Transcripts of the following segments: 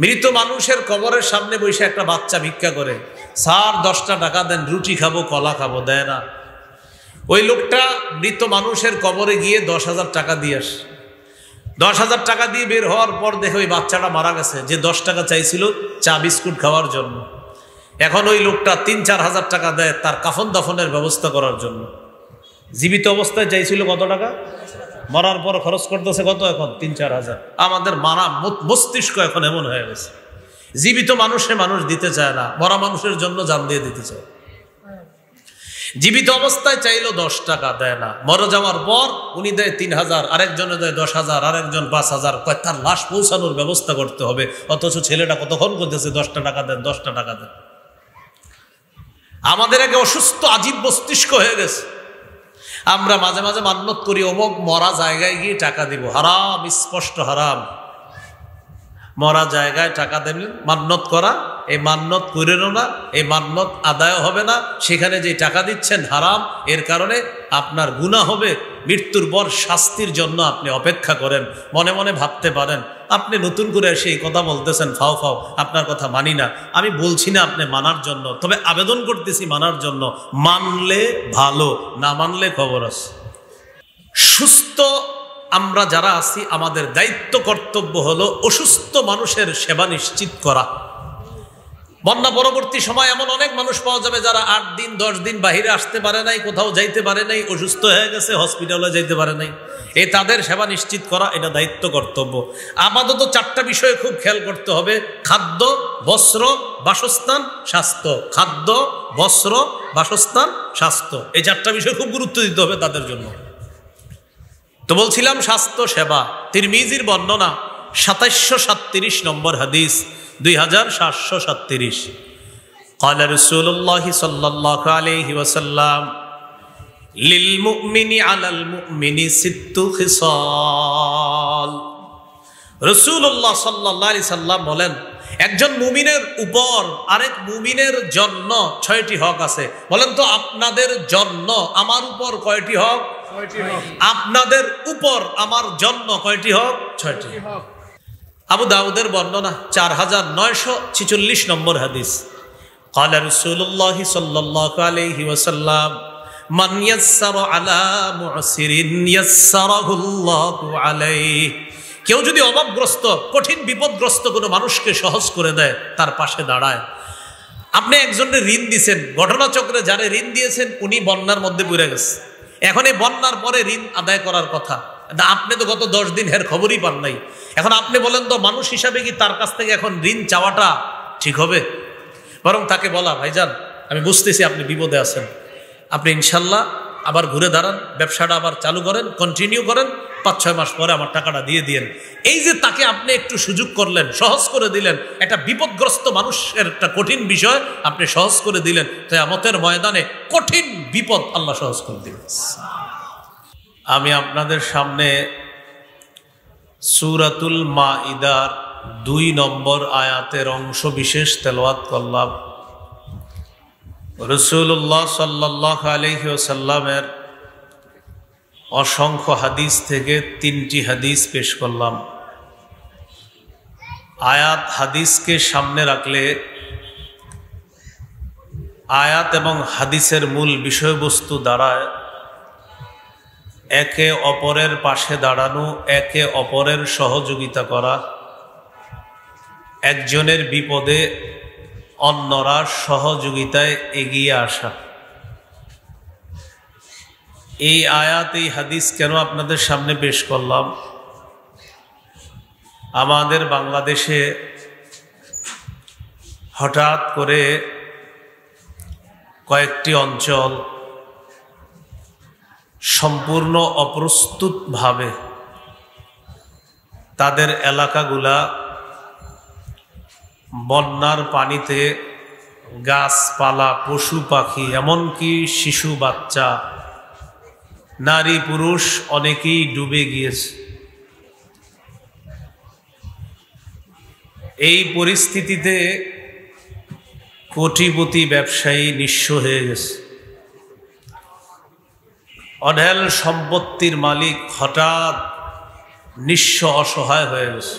মৃত মানুষের কবরের সামনে বসে একটা বাচ্চা ভিক্ষা করে, স্যার 10টা টাকা দেন, রুটি খাবো, কলা খাবো, দেয় না। ওই লোকটা মৃত মানুষের কবরে গিয়ে 10,000 টাকা দিয়ে আসে। 10,000 টাকা দিয়ে বের হওয়ার পর দেখে ওই বাচ্চাটা মারা গেছে, যে 10 টাকা চাইছিল চা বিস্কুট খাওয়ার জন্য। এখন ওই লোকটা 3-4 হাজার টাকা দেয় তার কাফন দাফনের ব্যবস্থা করার জন্য। জীবিত অবস্থায় চাইছিল কত টাকা, মরার পর খরচ করতেছে কত, এখন 3-4 হাজার। আমাদের মারা মস্তিষ্ক এখন এমন হয়ে গেছে, জীবিত মানুষে মানুষ দিতে চায় না, মরা মানুষের জন্য জান দিয়ে দিতে চায়। জীবিত অবস্থায় চাইলো 10 টাকা, দেয় না। মরে যাওয়ার পর উনি দেয় 3,000, আরেকজনে দেয় 10,000, আরেকজন 5,000, তার লাশ পৌঁছানোর ব্যবস্থা করতে হবে। অথচ ছেলেটা কতক্ষণ করতেছে, 10টা টাকা দেন, 10টা টাকা দেন। আমাদের আগে অসুস্থ আজীব মস্তিষ্ক হয়ে গেছে। আমরা মাঝে মাঝে মান্যত করি অমুক মরা জায়গায় গিয়ে টাকা দিব, হারাম, স্পষ্ট হারাম। মরা জায়গায় টাকা দেবেন, মান্যত করা, এই মান্যত করেনও না, এই মান্যত আদায় হবে না। সেখানে যে টাকা দিচ্ছেন হারাম, এর কারণে আপনার গুনাহ হবে। মৃত্যুর পর শাস্তির জন্য আপনি অপেক্ষা করেন। মনে মনে ভাবতে পারেন আপনি নতুন করে এসে এই কথা বলতেছেন, ফাও ফাও, আপনার কথা মানি না। আমি বলছি না আপনি মানার জন্য, তবে আবেদন করতেছি মানার জন্য। মানলে ভালো, না মানলে খবর আছে। সুস্থ আমরা যারা আছি, আমাদের দায়িত্ব কর্তব্য হলো অসুস্থ মানুষের সেবা নিশ্চিত করা। বন্যা পরবর্তী সময় এমন অনেক মানুষ পাওয়া যাবে যারা 8 দিন 10 দিন বাহিরে আসতে পারে নাই, কোথাও যাইতে পারে নাই, অসুস্থ হয়ে গেছে, হসপিটালে যাইতে পারে নাই। এই তাদের সেবা নিশ্চিত করা, এটা দায়িত্ব কর্তব্য। আপাতত 4টা বিষয়ে খুব খেয়াল করতে হবে: খাদ্য, বস্ত্র, বাসস্থান, স্বাস্থ্য। খাদ্য, বস্ত্র, বাসস্থান, স্বাস্থ্য, এই 4টা বিষয় খুব গুরুত্ব দিতে হবে তাদের জন্য। তো বলছিলাম স্বাস্থ্য সেবা। তিরমিজির বর্ণনা, 2737 নম্বর হাদিস, 2737। قال رسول الله صلى الله عليه وسلم للمؤمن على المؤمن 6 خصال। রাসূলুল্লাহ সাল্লাল্লাহু আলাইহি সাল্লাম বলেন, একজন মুমিনের উপর আরেক মুমিনের জন্য 6টি হক আছে। বলেন তো আপনাদের জন্য আমার উপর কয়টি হক? আপনাদের উপর আমার জন্য কয়টি হক? 6টি। আবু দাউদের বর্ণনা, 4946 নম্বর হাদিস। قال رسول الله صلى الله عليه وسلم من يسر على معسر يسره الله عليه। কেউ যদি অভাবগ্রস্ত, কঠিন বিপদগ্রস্ত কোনো মানুষকে সহজ করে দেয়, তার পাশে দাঁড়ায়। আপনি একজনের ঋণ দিয়েছেন, ঘটনাচক্রে যারা ঋণ দিয়েছেন উনি বন্যার মধ্যে পড়ে গেছে। এখন এই বন্যার পরে ঋণ আদায় করার কথা, আপনি তো গত 10 দিন এর খবরই পান নাই। এখন আপনি বলেন তো মানুষ হিসাবে কি তার কাছ থেকে এখন ঋণ চাওয়াটা ঠিক হবে? বরং তাকে বলা, ভাইজান আমি বুঝতেছি আপনি বিপদে আছেন, আপনি ইনশাল্লাহ আবার ঘুরে দাঁড়ান, ব্যবসাটা আবার চালু করেন, কন্টিনিউ করেন, 5-6 মাস পরে আমার টাকাটা দিয়ে দিয়েন। এই যে তাকে আপনি একটু সুযোগ করলেন, সহজ করে দিলেন, একটা বিপদগ্রস্ত মানুষের একটা কঠিন বিষয় আপনি সহজ করে দিলেন, কিয়ামতের ময়দানে কঠিন বিপদ আল্লাহ সহজ করে দিবেন। আমি আপনাদের সামনে সূরাতুল মাইদার 2 নম্বর আয়াতের অংশ বিশেষ তেলাওয়াত করলাম। রাসূলুল্লাহ সাল্লাল্লাহু আলাইহি ওয়াসাল্লামের অসংখ্য হাদিস থেকে 3টি হাদিস পেশ করলাম। আয়াত হাদিসকে সামনে রাখলে আয়াত এবং হাদিসের মূল বিষয়বস্তু দাঁড়ায় একে অপরের পাশে দাঁড়ানো, একে অপরের সহযোগিতা করা, একজনের বিপদে অন্যরা সহযোগিতায় এগিয়ে আসা। এই আয়াত, এই হাদিস কেন আপনাদের সামনে পেশ করলাম? আমাদের বাংলাদেশে হঠাৎ করে কয়েকটি অঞ্চল সম্পূর্ণ অপ্রস্তুতভাবে তাদের এলাকাগুলা বন্যার পানিতে গাছপালা, পশু পাখি, এমনকি শিশু বাচ্চা, নারী পুরুষ অনেকেই ডুবে গিয়েছে। এই পরিস্থিতিতে কোটিপতি ব্যবসায়ী নিঃস্ব হয়ে গেছে। অঢেল সম্পত্তির মালিক হঠাৎ নিঃস্ব, অসহায় হয়ে গেছে।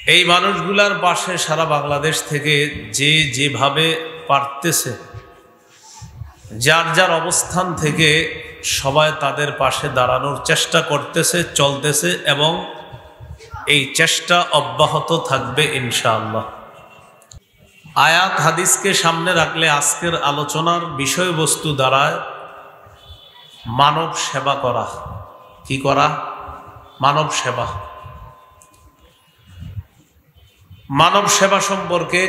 এই মানুষগুলার পাশে সারা বাংলাদেশ থেকে যে যেভাবে পারতেছে, যার যার অবস্থান থেকে সবাই তাদের পাশে দাঁড়ানোর চেষ্টা করতেছে, চলতেছে, এবং এই চেষ্টা অব্যাহত থাকবে ইনশাআল্লাহ। আয়াত হাদিসকে সামনে রাখলে আজকের আলোচনার বিষয়বস্তু দ্বারায় মানব সেবা করা। কি করা? মানব সেবা। মানব সেবা সম্পর্কে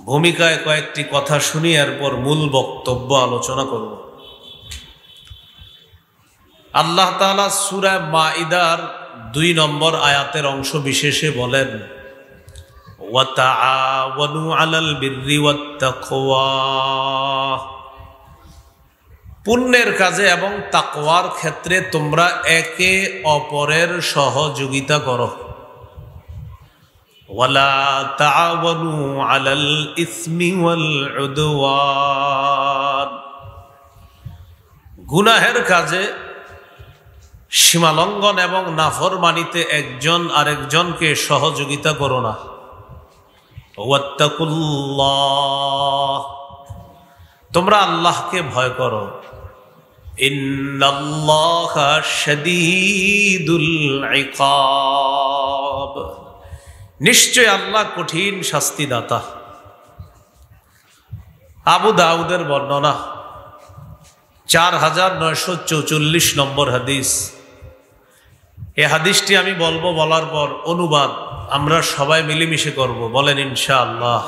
ভূমিকায় কয়েকটি কথা শুনি, এরপর মূল বক্তব্য আলোচনা করব। আল্লাহ তাআলা সূরা মাইদার 2 নম্বর আয়াতের অংশ বিশেষে বলেন, ওয়া তাআওয়ানু আলাল বিররি ওয়াত তাকওয়া, পুণ্যের কাজে এবং তাকওয়ার ক্ষেত্রে তোমরা একে অপরের সহযোগিতা করো। ওয়ালা তাআওয়ানু আলাল ইসমি ওয়াল উদওয়ান, গুনাহের কাজে সীমালঙ্ঘন এবং নাফরমানিতে একজন আরেকজনকে সহযোগিতা করো না। ওয়াত্তাকুল্লাহ, তোমরা আল্লাহকে ভয় করো। ইন্নাল্লাহা শাদীদুল ইকাব, নিশ্চয় আল্লাহ কঠিন শাস্তিদাতা। আবু দাউদের বর্ণনা 4944 নম্বর হাদিস। এই হাদিসটি আমি বলবো, বলার পর অনুবাদ আমরা সবাই মিলেমিশে করব। বলেন ইনশাআল্লাহ।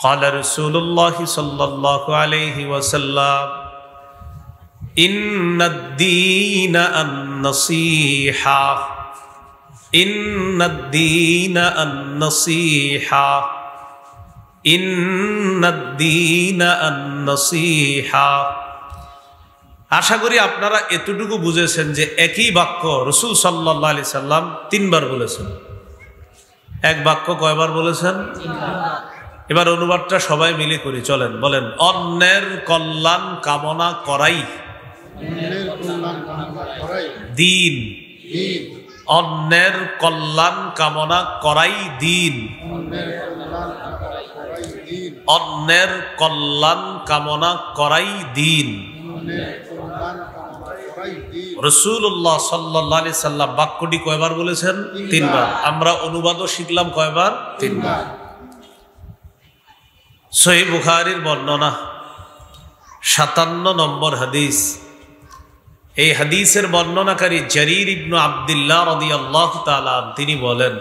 قال رسول الله صلى الله عليه وسلم إن الدين النصيحة إن الدين النصيحة إن الدين النصيحة। আশা করি আপনারা এতটুকু বুঝেছেন যে একই বাক্য রাসূল সাল্লাল্লাহু আলাইহি সাল্লাম 3 বার বলেছেন। এক বাক্য কয়বার বলেছেন? 3 বার। এবার অনুবাদটা সবাই মিলে করি, চলেন। বলেন, অন্যের কল্যাণ কামনা করাই দিন। অন্যের কল্যাণ কামনা করাই দিন। অন্যের কল্যাণ কামনা করাই দিন। রাসূলুল্লাহ সাল্লাল্লাহু আলাইহি সাল্লাম বাক্যটি কয়বার বলেছেন? 3 বার। আমরা অনুবাদও শিখলাম কয়বার? 3 বার। সহিহ বুখারীর বর্ণনা 57 নম্বর হাদিস। এই হাদিসের বর্ণনাকারী জারীর ইবনে আব্দুল্লাহ রাদিয়াল্লাহু তাআলা তিনি বলেন,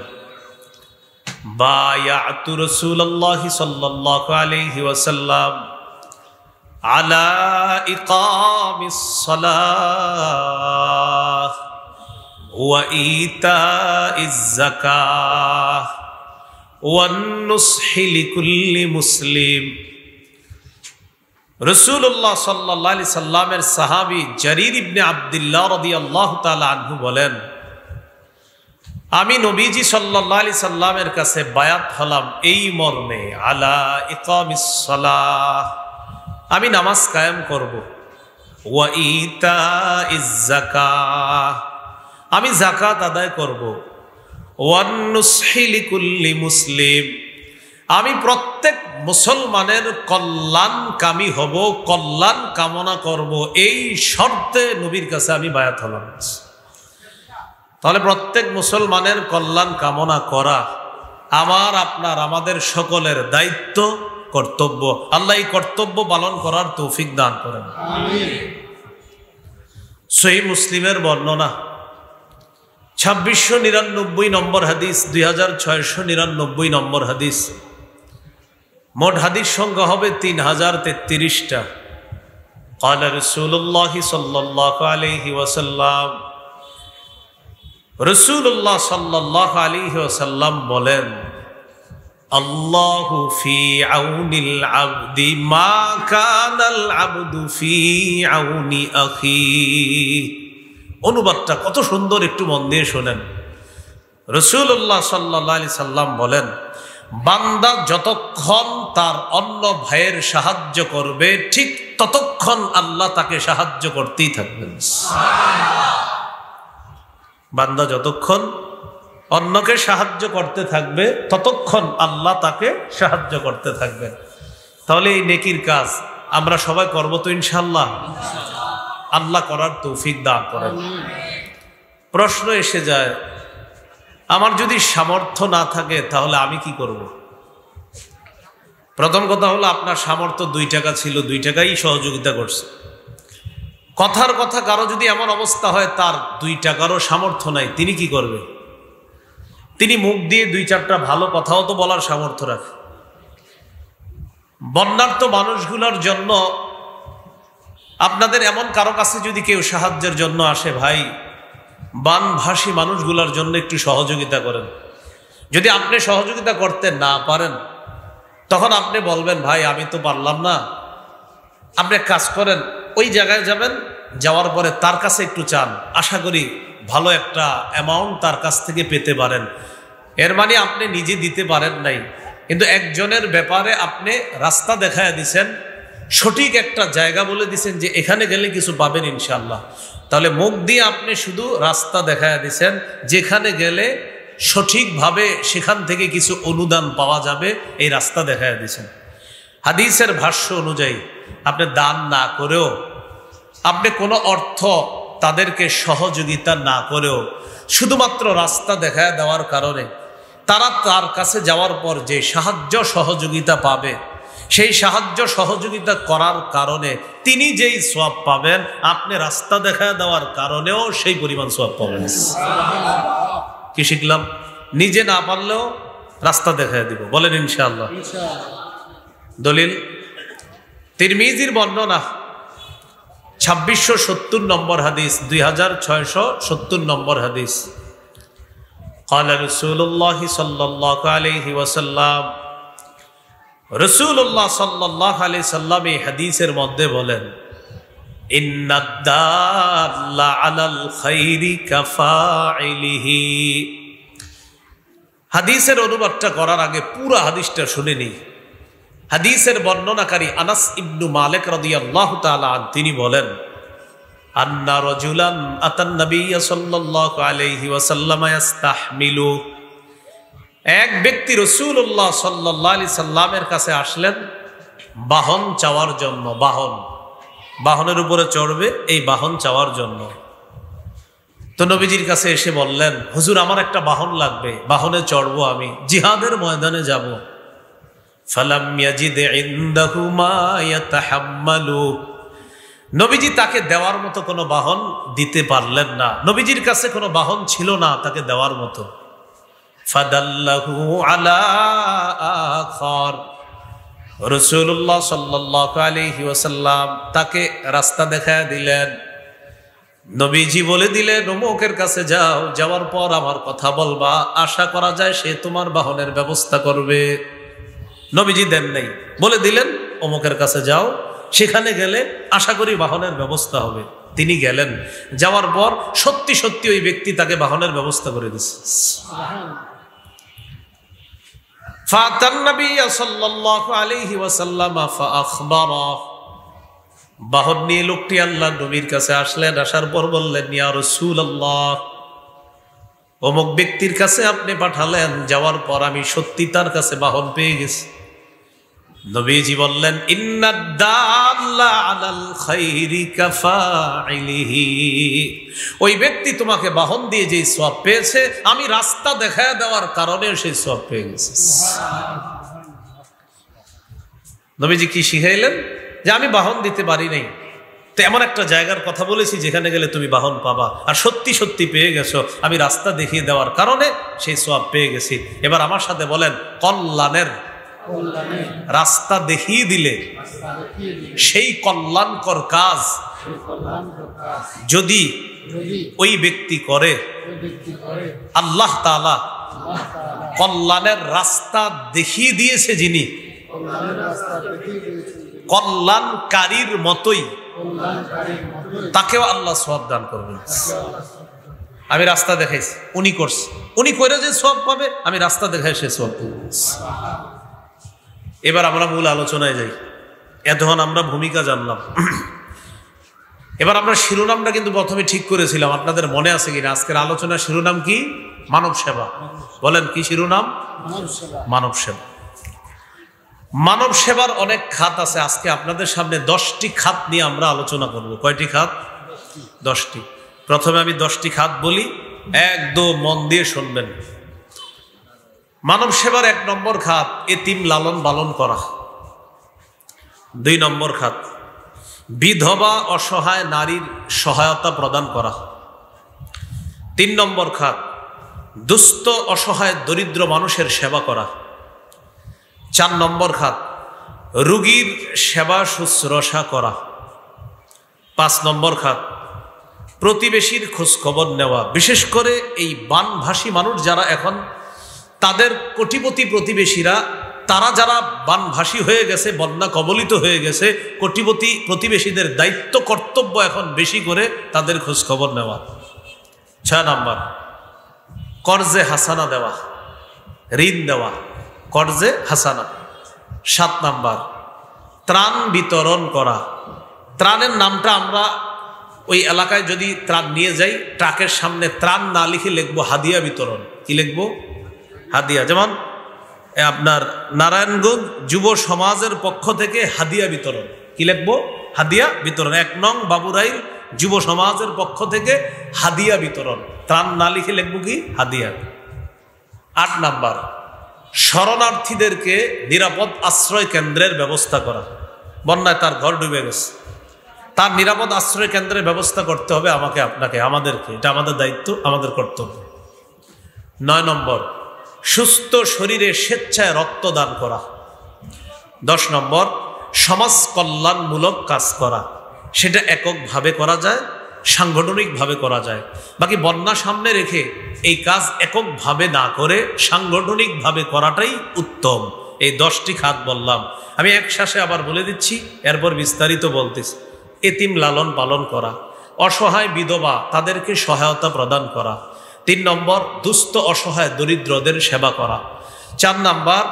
বায়াতু রাসূলুল্লাহি সাল্লাল্লাহু আলাইহি ওয়াসাল্লাম আলা ইকামিস সালাহ ওয়া ইতাইজ যাকাহ ওয়ান নুসহি লিকুল্লি মুসলিম। রাসূলুল্লাহ সাল্লাল্লাহু আলাইহি সাল্লামের সাহাবী জারীর ইবনে আব্দুল্লাহ রাদিয়াল্লাহু তাআলা আনহু বলেন, আমি নবীজি সাল্লাল্লাহু আলাইহি সাল্লামের কাছে বায়াত হলাম এই মর্মে, আলা ইকামিস সালাহ, আমি নামাজ কায়েম করব, ওয়া ইতাইজ যাকাহ, আমি যাকাত আদায় করব, ওয়ান নুসহি লিকুল্লি মুসলিম, আমি প্রত্যেক মুসলমানের কল্যাণকামী হব, কল্যাণ কামনা করব, এই শর্তে নবীর কাছে আমি বায়াত হলাম। তাহলে প্রত্যেক মুসলমানের কল্যাণ কামনা করা আমার, আপনার, আমাদের সকলের দায়িত্ব, কর্তব্য। আল্লাহ এই কর্তব্য পালন করার তৌফিক দান করেন। আমিন। সহিহ মুসলিমের বর্ণনা 2699 নম্বর হাদিস, 2699 নম্বর হাদিস। মোট হাদিস সংখ্যা হবে 3033টা। قال رسول الله صلى الله عليه وسلم, রাসূলুল্লাহ সাল্লাল্লাহু আলাইহি ওয়াসাল্লাম বলেন, আল্লাহু ফি আউনিল আবদি মা কানাল আবদু ফি আউনি আখি। অনুবাদটা কত সুন্দর, একটু মন দিয়ে শোনেন। রাসূলুল্লাহ সাল্লাল্লাহু আলাইহি সাল্লাম বলেন, বান্দা যতক্ষণ তার অন্য ভাইয়ের সাহায্য করবে ঠিক ততক্ষণ আল্লাহ তাকে সাহায্য করতেই থাকবেন। বান্দা যতক্ষণ অন্যকে সাহায্য করতে থাকবে ততক্ষণ আল্লাহ তাকে সাহায্য করতে থাকবেন। তাহলে এই নেকির কাজ আমরা সবাই করব তো ইনশাআল্লাহ। আল্লাহ করার তৌফিক দান করেন। প্রশ্ন এসে যায়, আমার যদি সামর্থ্য না থাকে তাহলে আমি কি করব? প্রথম কথা হলো, আপনার সামর্থ্য 2 টাকা ছিল, 2 টাকাই সহযোগিতা করছে। কথার কথা কারো যদি এমন অবস্থা হয় তার 2 টাকারও সামর্থ্য নাই, তিনি কি করবে? তিনি মুখ দিয়ে 2-4টা ভালো কথাও তো বলার সামর্থ্য রাখে। বন্যার্থ মানুষগুলোর জন্য আপনাদের এমন কারো কাছে যদি কেউ সাহায্যের জন্য আসে, ভাই বানভাসী মানুষগুলোর জন্য একটু সহযোগিতা করেন। যদি আপনি সহযোগিতা করতে না পারেন তখন আপনি বলবেন, ভাই আমি তো পারলাম না। আপনি কাজ করেন, ওই জায়গায় যাবেন, যাওয়ার পরে তার কাছে একটু চান, আশা করি ভালো একটা অ্যামাউন্ট তার কাছ থেকে পেতে পারেন। এর মানে আপনি নিজে দিতে পারেন নাই, কিন্তু একজনের ব্যাপারে আপনি রাস্তা দেখায় দিছেন, সঠিক একটা জায়গা বলে দিছেন যে এখানে গেলে কিছু পাবেন ইনশাআল্লাহ। তাহলে মুখ দিয়ে আপনি শুধু রাস্তা দেখায় দিছেন, যেখানে গেলে সঠিকভাবে সেখান থেকে কিছু অনুদান পাওয়া যাবে, এই রাস্তা দেখায় দিছেন। হাদিসের ভাষ্য অনুযায়ী আপনি দান না করেও, আপনি কোনো অর্থ তাদেরকে সহযোগিতা না করেও, শুধুমাত্র রাস্তা দেখায় দেওয়ার কারণে তারা তার কাছে যাওয়ার পর যে সাহায্য সহযোগিতা পাবে, সেই সাহায্য সহযোগিতা করার কারণে তিনি যেই সওয়াব পাবেন, আপনি রাস্তা দেখায় দেওয়ার কারণেও সেই পরিমাণ সওয়াব পাবেন। কি শিখলাম? নিজে না পারলেও রাস্তা দেখায় দিব, বলেন ইনশাআল্লাহ। দলিল তিরমিজির বর্ণনা 2670 নম্বর হাদিস, 2670 নম্বর হাদিস। قال رسول الله صلى الله عليه وسلم, রাসূলুল্লাহ সাল্লাল্লাহু আলাইহি সাল্লাম এই হাদিসের মধ্যে বলেন, ইন্নাদ দাল্লা আলাল খাইরি কাফাইলিহি। হাদিসের অনুবাদটা করার আগে পুরো হাদিসটা শুনে নিই। হাদিসের বর্ণনাকারী আনাস ইবনু মালিক রাদিয়াল্লাহু তাআলা তিনি বলেন, আন্না রাজুলান আতান নবিয়্য সাল্লাল্লাহু আলাইহি ওয়াসাল্লাম ইস্তাহমিলু। এক ব্যক্তি রাসূলুল্লাহ সাল্লাল্লাহু আলাইহি সাল্লামের কাছে আসলেন বাহন চাওয়ার জন্য। বাহনের উপরে চড়বে, এই বাহন চাওয়ার জন্য। তো নবীজির কাছে এসে বললেন, হুজুর আমার একটা বাহন লাগবে, বাহনে চড়বো, আমি জিহাদের ময়দানে যাব। ফালাম ইয়াজিদ ইনদাহু মা ইয়াতাহাম্মালু। নবীজি তাকে দেওয়ার মতো কোনো বাহন দিতে পারলেন না। নবীজির কাছে কোনো বাহন ছিল না তাকে দেওয়ার মতো। ফাদাল্লাহু আলা আখার। রাসূলুল্লাহ সাল্লাল্লাহু আলাইহি ওয়াসাল্লাম তাকে রাস্তা দেখায় দিলেন। নবীজি বলে দিলেন, অমুকের কাছে যাও, যাওয়ার পর আমার কথা বলবা, আশা করা যায় সে তোমার বাহনের ব্যবস্থা করবে। নবীজি দেন নাই, বলে দিলেন অমুকের কাছে যাও, সেখানে গেলে আশা করি বাহনের ব্যবস্থা হবে। তিনি গেলেন, যাওয়ার পর সত্যি সত্যি ওই ব্যক্তি তাকে বাহনের ব্যবস্থা করে দিচ্ছে। ফাতান নবী সাল্লাল্লাহু আলাইহি ওয়াসাল্লাম ফাআখবারা। বাহন নিয়ে লোকটি আল্লাহর নবীর কাছে আসলেন, আসার পর বললেন, ইয়া রাসূলুল্লাহ, অমুক ব্যক্তির কাছে আপনি পাঠালেন, যাওয়ার পর আমি সত্যি তার কাছে বাহন পেয়ে গেছি। নবীজি বললেন, ইন্নাদ দাল্লা আলাল খাইরি কাফাইলিহি। ওই ব্যক্তি তোমাকে বাহন দিয়ে যেই সওয়াব পেয়েছে, আমি রাস্তা দেখায় দেওয়ার কারণে সেই সওয়াব পেয়ে গেছি। নবীজি কি শিখাইলেন? যে আমি বাহন দিতে পারি নাই, তো এমন একটা জায়গার কথা বলেছি যেখানে গেলে তুমি বাহন পাবা, আর সত্যি সত্যি পেয়ে গেছো, আমি রাস্তা দেখিয়ে দেওয়ার কারণে সেই সওয়াব পেয়ে গেছি। এবার আমার সাথে বলেন, কল্যাণের রাস্তা দেখিয়ে দিলে সেই কল্যাণকর কাজ যদি ওই ব্যক্তি করে, আল্লাহ তাআলা কল্যাণের রাস্তা দেখিয়ে দিয়েছে যিনি, কল্যাণকারীর মতোই তাকেও আল্লাহ সওয়াব দান করবেন। আমি রাস্তা দেখাইছি, উনি করছে, উনি করে যে সওয়াব পাবে, আমি রাস্তা দেখাই সে সওয়াব পাবে। এবার আমরা মূল আলোচনায় যাই। এতক্ষণ আমরা ভূমিকা জানলাম, এবার আমরা শিরোনামটা কিন্তু প্রথমে ঠিক করেছিলাম, আপনাদের মনে আছে কিনা? আজকের আলোচনার শিরোনাম কি? মানব সেবা। বলেন কি শিরোনাম? মানব সেবা। মানব সেবার অনেক খাত আছে। আজকে আপনাদের সামনে 10টি খাত নিয়ে আমরা আলোচনা করব। কয়টি খাত? 10টি। প্রথমে আমি 10টি খাত বলি, একদম মন দিয়ে শুনবেন। মানব সেবার 1 নম্বর খাত এতিম লালন পালন করা। 2 নম্বর খাত বিধবা অসহায় নারীর সহায়তা প্রদান করা। 3 নম্বর খাত দুস্থ অসহায় দরিদ্র মানুষের সেবা করা। 4 নম্বর খাত রোগীর সেবা শুশ্রূষা করা। 5 নম্বর খাত প্রতিবেশীর খোঁজখবর নেওয়া। বিশেষ করে এই বানভাসী মানুষ যারা এখন, তাদের কোটিপতি প্রতিবেশীরা, তারা যারা বানভাসী হয়ে গেছে, বন্যা কবলিত হয়ে গেছে, কোটিপতি প্রতিবেশীদের দায়িত্ব কর্তব্য এখন বেশি করে তাদের খোঁজখবর নেওয়া। 6 নম্বর কর্জে হাসানা দেওয়া, ঋণ দেওয়া, কর্জে হাসানা। 7 নম্বর ত্রাণ বিতরণ করা। ত্রাণের নামটা আমরা ওই এলাকায় যদি ত্রাণ নিয়ে যাই, ট্রাকের সামনে ত্রাণ না লিখে লিখবো হাদিয়া বিতরণ। কি লিখবো? হাদিয়া। যেমন আপনার নারায়ণগঞ্জ যুব সমাজের পক্ষ থেকে হাদিয়া বিতরণ। কি লিখবো? হাদিয়া বিতরণ। 1 নং বাবুরাইল যুব সমাজের পক্ষ থেকে হাদিয়া বিতরণ। ত্রাণ না লিখে লিখবো কি? হাদিয়া। 8 নাম্বার শরণার্থীদেরকে নিরাপদ আশ্রয় কেন্দ্রের ব্যবস্থা করা। বন্যায় তার ঘর ডুবে গেছে, তার নিরাপদ আশ্রয় কেন্দ্রের ব্যবস্থা করতে হবে আমাকে, আপনাকে, আমাদেরকে। এটা আমাদের দায়িত্ব, আমাদের কর্তব্য। 9 নম্বর সুস্থ শরীরে স্বেচ্ছায় রক্তদান করা। 10 নম্বর সমাজ কল্যাণমূলক কাজ করা। সেটা এককভাবে করা যায়, সাংগঠনিকভাবে করা যায়। বাকি বন্যা সামনে রেখে এই কাজ এককভাবে না করে সাংগঠনিকভাবে করাটাই উত্তম। এই 10টি খাত বললাম। আমি একশ্বাসে আবার বলে দিচ্ছি, এরপর বিস্তারিত বলতেছি। এতিম লালন পালন করা, অসহায় বিধবা তাদেরকে সহায়তা প্রদান করা। 3 নম্বর দুস্থ অসহায় দরিদ্রদের সেবা করা। 4 নম্বর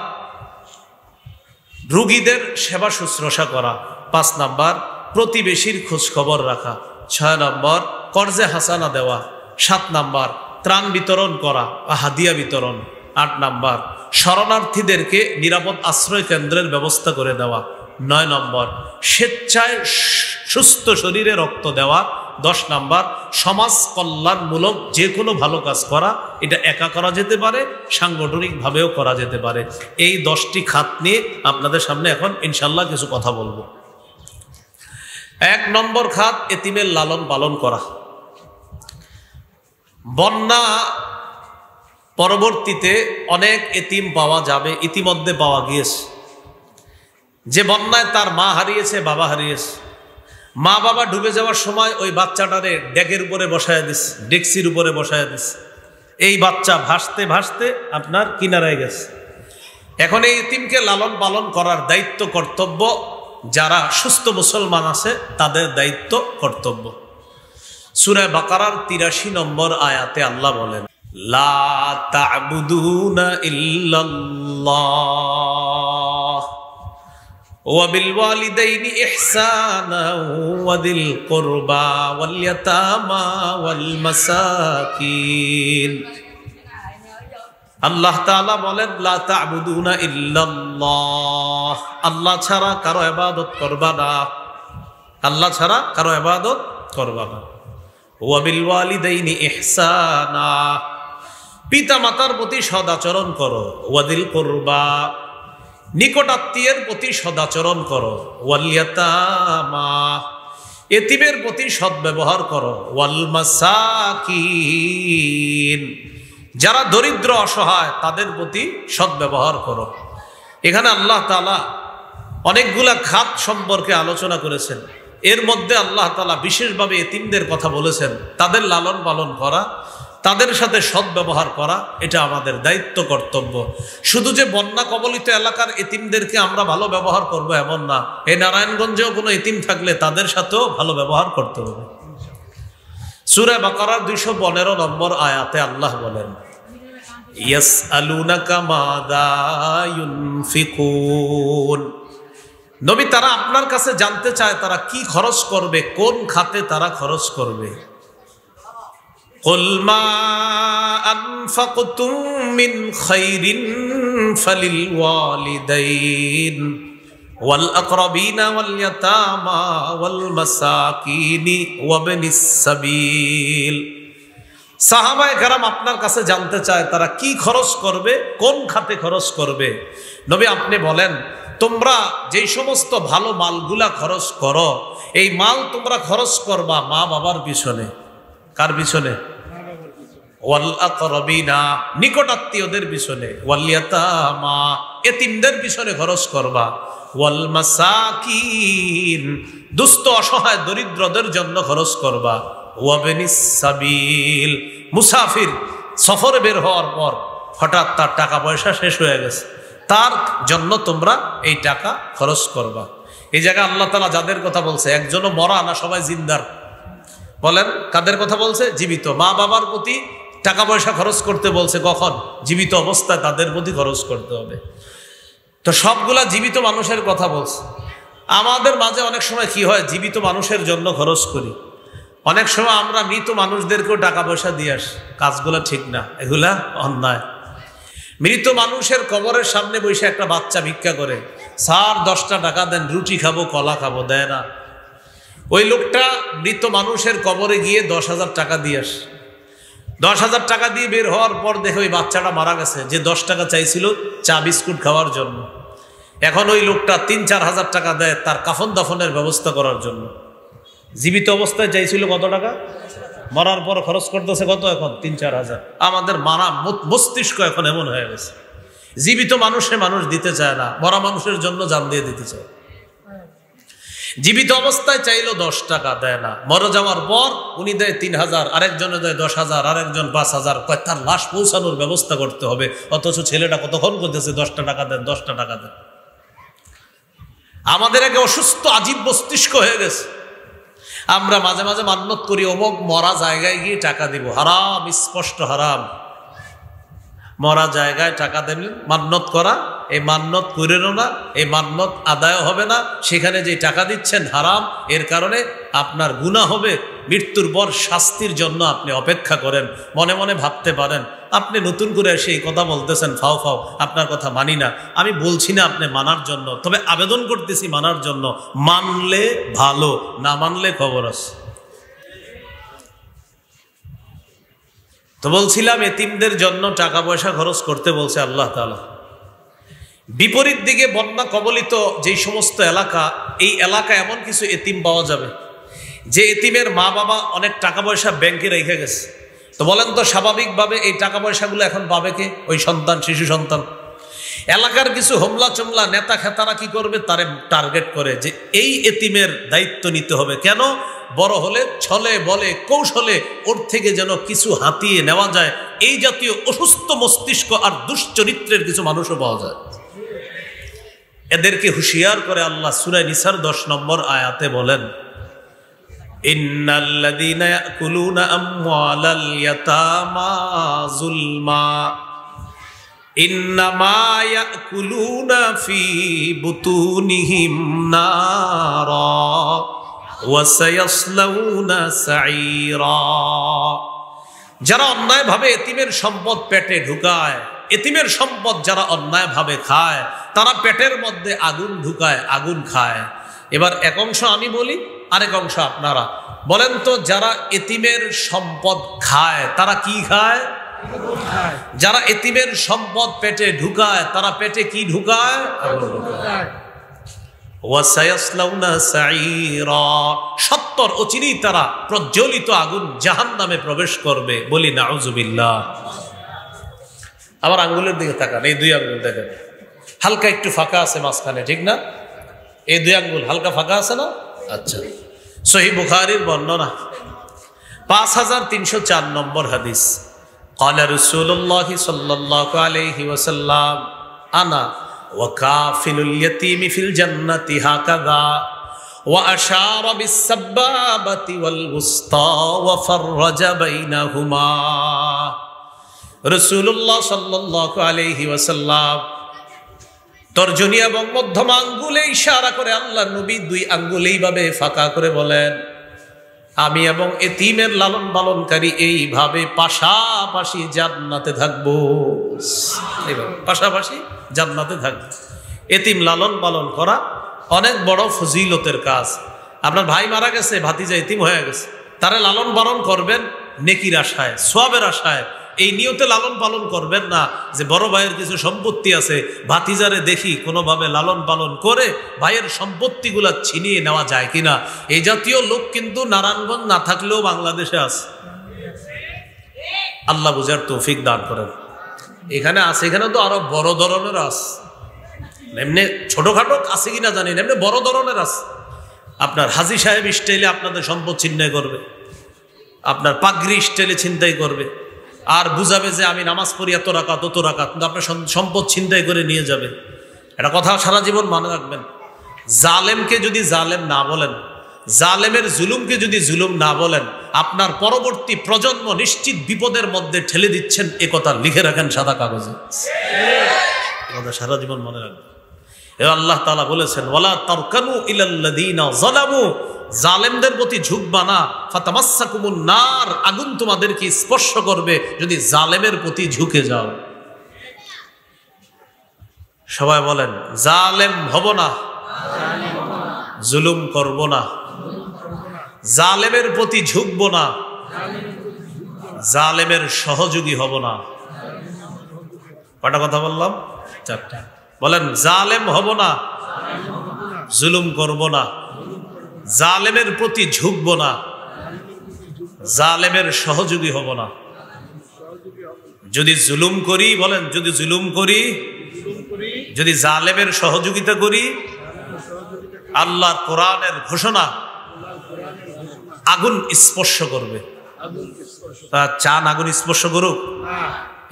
রোগীদের সেবা শুশ্রূষা করা। 5 নম্বর প্রতিবেশীর খোঁজখবর রাখা। 6 নম্বর কর্জে হাসানা দেওয়া। 7 নম্বর ত্রাণ বিতরণ করা, হাদিয়া বিতরণ। 8 নম্বর শরণার্থীদেরকে নিরাপদ আশ্রয় কেন্দ্রের ব্যবস্থা করে দেওয়া। 9 নম্বর স্বেচ্ছায় সুস্থ শরীরে রক্ত দেওয়া। 10 নম্বর সমাজ কল্যাণমূলক যে কোনো ভালো কাজ করা। এটা একা করা যেতে পারে, সাংগঠনিকভাবেও করা যেতে পারে। এই 10টি খাত নিয়ে আপনাদের সামনে এখন ইনশাল্লাহ কিছু কথা বলবো। 1 নম্বর খাত এতিমের লালন পালন করা। বন্যা পরবর্তীতে অনেক এতিম পাওয়া যাবে, ইতিমধ্যে পাওয়া গিয়েছে। যে বন্যায় তার মা হারিয়েছে, বাবা হারিয়েছে। মা বাবা ডুবে যাওয়ার সময় ওই বাচ্চাটারে ডেকের উপরে বসায় দিস, ডেকসির উপরে বসায় দিস। এই বাচ্চা ভাসতে ভাসতে আপনার কিনারায় গেছে। এখন এই এতিমকে লালন পালন করার দায়িত্ব কর্তব্য যারা সুস্থ মুসলমান আছে তাদের দায়িত্ব কর্তব্য। সূরা বাকারার 83 নম্বর আয়াতে আল্লাহ বলেন, লা তা'বুদুনা ইল্লাল্লাহ ওয়া বিল ওয়ালিদাইনি ইহসানা ওয়া দিল কুরবা ওয়াল ইয়াতামা ওয়াল মাসাকিন। আল্লাহ তাআলা বলেন, লা তা'বুদুনা ইল্লাল্লাহ, আল্লাহ ছাড়া কারো ইবাদত করবা না, আল্লাহ ছাড়া কারো ইবাদত করবা না। ওয়া বিল ওয়ালিদাইনি ইহসানা, পিতা মাতার প্রতি সদাচরণ করো। ওয়া দিল কুরবা, নিকট আত্মীয়ের প্রতি সদাচরণ করো। ওয়াল ইয়াতামা, এতিমের প্রতি সদ্ব্যবহার করো। ওয়াল মাসাকিন, যারা দরিদ্র অসহায় তাদের প্রতি সদ্ব্যবহার করো। এখানে আল্লাহ তাআলা অনেকগুলা খাত সম্পর্কে আলোচনা করেছেন। এর মধ্যে আল্লাহ তাআলা বিশেষভাবে এতিমদের কথা বলেছেন। তাদের লালন পালন করা, তাদের সাথে সদ্ব্যবহার করা, এটা আমাদের দায়িত্ব কর্তব্য। শুধু যে বন্যা কবলিত এলাকার এতিমদেরকে আমরা ভালো ব্যবহার করব এমন না। এই নারায়ণগঞ্জেও কোনো এতিম থাকলে তাদের সাথেও ভালো ব্যবহার করতে হবে। সূরা বাকারার 215 নম্বর আয়াতে আল্লাহ বলেন, ইয়াসআলুনাকা মাযা ইউনফিকুন, নবী তারা আপনার কাছে জানতে চায় তারা কি খরচ করবে, কোন খাতে তারা খরচ করবে। কুল মা আনফাকতুম মিন খাইরিন ফালিল ওয়ালিদাইন ওয়াল আকরাবিনা ওয়াল ইয়াতামা ওয়াল মাসাকিনি ওয়াবনিস সাবিল। সাহাবায়ে কেরাম আপনার কাছে জানতে চায় তারা কি খরচ করবে, কোন খাতে খরচ করবে। নবী আপনি বলেন, তোমরা যেই সমস্ত ভালো মালগুলা খরচ করো, এই মাল তোমরা খরচ করবা মা বাবার পিছনে। কার পিছনে? ওয়াল আকরাবিনা, নিকটাত্মীয়দের পিছনে। ওয়াল ইয়াতামা, এতিমদের পিছনে খরচ করবা। ওয়াল মাসাকিন, দুস্থ অসহায় দরিদ্রদের জন্য খরচ করবা। ওয়াবনিস সাবিল, মুসাফির সফরে বের হওয়ার পর হঠাৎ তার টাকা পয়সা শেষ হয়ে গেছে, তার জন্য তোমরা এই টাকা খরচ করবা। এই জায়গায় আল্লাহ তাআলা যাদের কথা বলছে, একজনও মরা না, সবাই জিন্দার। বলেন কাদের কথা বলছে? জীবিত। মা বাবার প্রতি টাকা পয়সা খরচ করতে বলছে কখন? জীবিত অবস্থায় তাদের প্রতি খরচ করতে হবে। তো সবগুলা জীবিত মানুষের কথা বলছে। আমাদের মাঝে অনেক সময় কি হয়, জীবিত মানুষের জন্য খরচ করি, অনেক সময় আমরা মৃত মানুষদেরকেও টাকা পয়সা দিয়ে আসি। কাজগুলা ঠিক না, এগুলা অন্যায়। মৃত মানুষের কবরের সামনে বসে একটা বাচ্চা ভিক্ষা করে, স্যার 10টা টাকা দেন, রুটি খাবো, কলা খাবো, দেয় না। ওই লোকটা মৃত মানুষের কবরে গিয়ে 10,000 টাকা দিয়ে আসে। 10,000 টাকা দিয়ে বের হওয়ার পর দেখে ওই বাচ্চাটা মারা গেছে, যে 10 টাকা চাইছিল চা বিস্কুট খাওয়ার জন্য। এখন ওই লোকটা 3-4 হাজার টাকা দেয় তার কাফন দাফনের ব্যবস্থা করার জন্য। জীবিত অবস্থায় চাইছিল কত টাকা, মরার পর খরচ করতেছে কত? এখন 3-4 হাজার। আমাদের মারা মস্তিষ্ক এখন এমন হয়ে গেছে, জীবিত মানুষে মানুষ দিতে চায় না, মরা মানুষের জন্য জান দিয়ে দিতে চায়। জীবিত অবস্থায় চাইলো 10 টাকা, দেয় না। মরে যাওয়ার পর উনি দেয় 3,000, আরেকজনে দেয় 10,000, আরেকজন 5,000। তার লাশ পৌঁছানোর ব্যবস্থা করতে হবে, অথচ ছেলেটা কতক্ষণ করতেছে 10টা টাকা দেন, 10টা টাকা দেন। আমাদের আগে অসুস্থ আজীব মস্তিষ্ক হয়ে গেছে। আমরা মাঝে মাঝে মান্যত করি অমুক মরা জায়গায় গিয়ে টাকা দিব, হারাম, স্পষ্ট হারাম। মরা জায়গায় টাকা দেবেন, মান্যত করা, এই মান্যত করেনও না, এই মান্যত আদায় হবে না। সেখানে যে টাকা দিচ্ছেন হারাম, এর কারণে আপনার গুনাহ হবে। মৃত্যুর পর শাস্তির জন্য আপনি অপেক্ষা করেন। মনে মনে ভাবতে পারেন আপনি নতুন করে এসে এই কথা বলতেছেন, ফাও ফাও, আপনার কথা মানি না। আমি বলছি না আপনি মানার জন্য, তবে আবেদন করতেছি মানার জন্য। মানলে ভালো, না মানলে খবর আছে। তো বলছিলাম এতিমদের জন্য টাকা পয়সা খরচ করতে বলছে আল্লাহ তাআলা। বিপরীত দিকে বন্যা কবলিত যেই সমস্ত এলাকা, এই এলাকা এমন কিছু এতিম পাওয়া যাবে যে এতিমের মা বাবা অনেক টাকা পয়সা ব্যাংকে রেখে গেছে। তো বলেন তো স্বাভাবিকভাবে এই টাকা পয়সাগুলো এখন পাবে কে? ওই সন্তান, শিশু সন্তান। এলাকার কিছু হোমলা চোমলা নেতা খেতারা কি করবে, তারে টার্গেট করে যে এই এতিমের দায়িত্ব নিতে হবে। কেন? বড় হলে ছলে বলে কৌশলে ওর থেকে যেন কিছু হাতিয়ে নেওয়া যায়। এই জাতীয় অসুস্থ মস্তিষ্ক আর দুশ্চরিত্রের কিছু মানুষও পাওয়া যায়। এদেরকে হুঁশিয়ার করে আল্লাহ সূরা নিসার 10 নম্বর আয়াতে বলেন, ইন্নাল্লাযীনা ইয়াকুলুনা আমওয়ালাল ইয়াতামা যুলমা ইন্নামা ইয়াকুলুনা ফি বুতুনিহিম নারা ওয়া সায়াসলাউনা সাঈরা। যারা অন্যায়ভাবে এতিমের সম্পদ পেটে ঢুকায়, এতিমের সম্পদ যারা অন্যায়ভাবে খায়, তারা পেটের মধ্যে আগুন ঢুকায়, আগুন খায়। এবার এক অংশ আমি বলি, আরেক অংশ আপনারা বলেন তো। যারা এতিমের সম্পদ খায় তারা কি খায়? যারা এতিমের সম্পদ পেটে ঢুকায় তারা পেটে কি ঢুকায়? আগুন ঢুকায়। ওয়া সায়াসলাউনা সাঈরা, সত্তর অচিরেই তারা প্রজ্বলিত আগুন জাহান্নামে প্রবেশ করবে। বলি নাউযুবিল্লাহ। আবার আঙ্গুলের দিকে তাকান, এই 2 আঙ্গুল দেখেন, হালকা একটু ফাঁকা আছে মাঝখানে, ঠিক না? এই 2 আঙ্গুল হালকা ফাঁকা আছে না? আচ্ছা। সহিহ বুখারীর বর্ণনা 5304 নম্বর হাদিস। ক্বালা রাসূলুল্লাহ সাল্লাল্লাহু আলাইহি ওয়াসাল্লাম আনা ওয়া কাফিলুল ইয়াতীমি ফিল জান্নাতি হাকাযা ওয়া আশারা বিস সাব্বাবাতি ওয়াল উসতা ওয়া ফাররাজা বাইনাহুমা। রাসূলুল্লাহ সাল্লাল্লাহু আলাইহি ওয়াসাল্লাম তর্জনী এবং মধ্যম আঙ্গুলে ইশারা করে আল্লাহ নবী দুই আঙ্গুল এইভাবে ফাঁকা করে বলেন, আমি এবং এতিমের লালন পালনকারী এইভাবে পাশাপাশি জান্নাতে থাকবো। পাশাপাশি জান্নাতে থাকবো। এতিম লালন পালন করা অনেক বড় ফজিলতের কাজ। আপনার ভাই মারা গেছে, ভাতিজা এতিম হয়ে গেছে, তারা লালন পালন করবেন নেকির আশায়, সওয়াবের আশায়। এই নিয়তে লালন পালন করবেন না যে বড় ভাইয়ের কিছু সম্পত্তি আছে, ভাতিজারে দেখি কোনোভাবে লালন পালন করে ভাইয়ের সম্পত্তিগুলা ছিনিয়ে নেওয়া যায় কিনা। এই জাতীয় লোক কিন্তু নারায়ণগঞ্জ না থাকলেও বাংলাদেশে আছে। আল্লাহ বুঝার তৌফিক দান করেন। এখানে আছে, এখানে তো আরো বড় ধরনের আছে। এমনি ছোটখাটো আছে কিনা জানি না, এমনি বড় ধরনের আছে। আপনার হাজী সাহেব স্টাইলে আপনাদের সম্পদ ছিনতাই করবে, আপনার পাগড়ি স্টাইলে ছিনতাই করবে, আর বুঝাবে যে আমি নামাজ পড়ি এত রাকাত তত রাকাত, কিন্তু আপনার সম্পদ ছিনতাই করে নিয়ে যাবে। এটা কথা সারা জীবন মনে রাখবেন। জালেমকে যদি জালেম না বলেন, জালেমের জুলুমকে যদি জুলুম না বলেন, আপনার পরবর্তী প্রজন্ম নিশ্চিত বিপদের মধ্যে ঠেলে দিচ্ছেন। এ কথা লিখে রাখেন সাদা কাগজে, কথা সারা জীবন মনে রাখবেন। আল্লাহ তাআলা বলেছেন, ওয়ালা তারকানু ইলাল্লাযীনা যালামু, জালেমদের প্রতি ঝুঁকবা না, ফাতামাসসাকুমুন নার, আগুন তোমাদেরকে স্পর্শ করবে যদি জালেমের প্রতি ঝুঁকে যাও। সবাই বলেন, জালেম হব না, জুলুম করব না, জালেমের প্রতি ঝুঁকবো না, জালেমের সহযোগী হব না। কটা কথা বললাম? চারটা। বলেন, জালেম হব না, জুলুম করব না, জালেমের প্রতি ঝুঁকব না, জালেমের সহযোগী হব না। যদি জুলুম করি, বলেন যদি জুলুম করি, যদি জালেমের সহযোগিতা করি, আল্লাহর কোরআনের ঘোষণা আগুন স্পর্শ করবে। চান আগুন স্পর্শ করুক?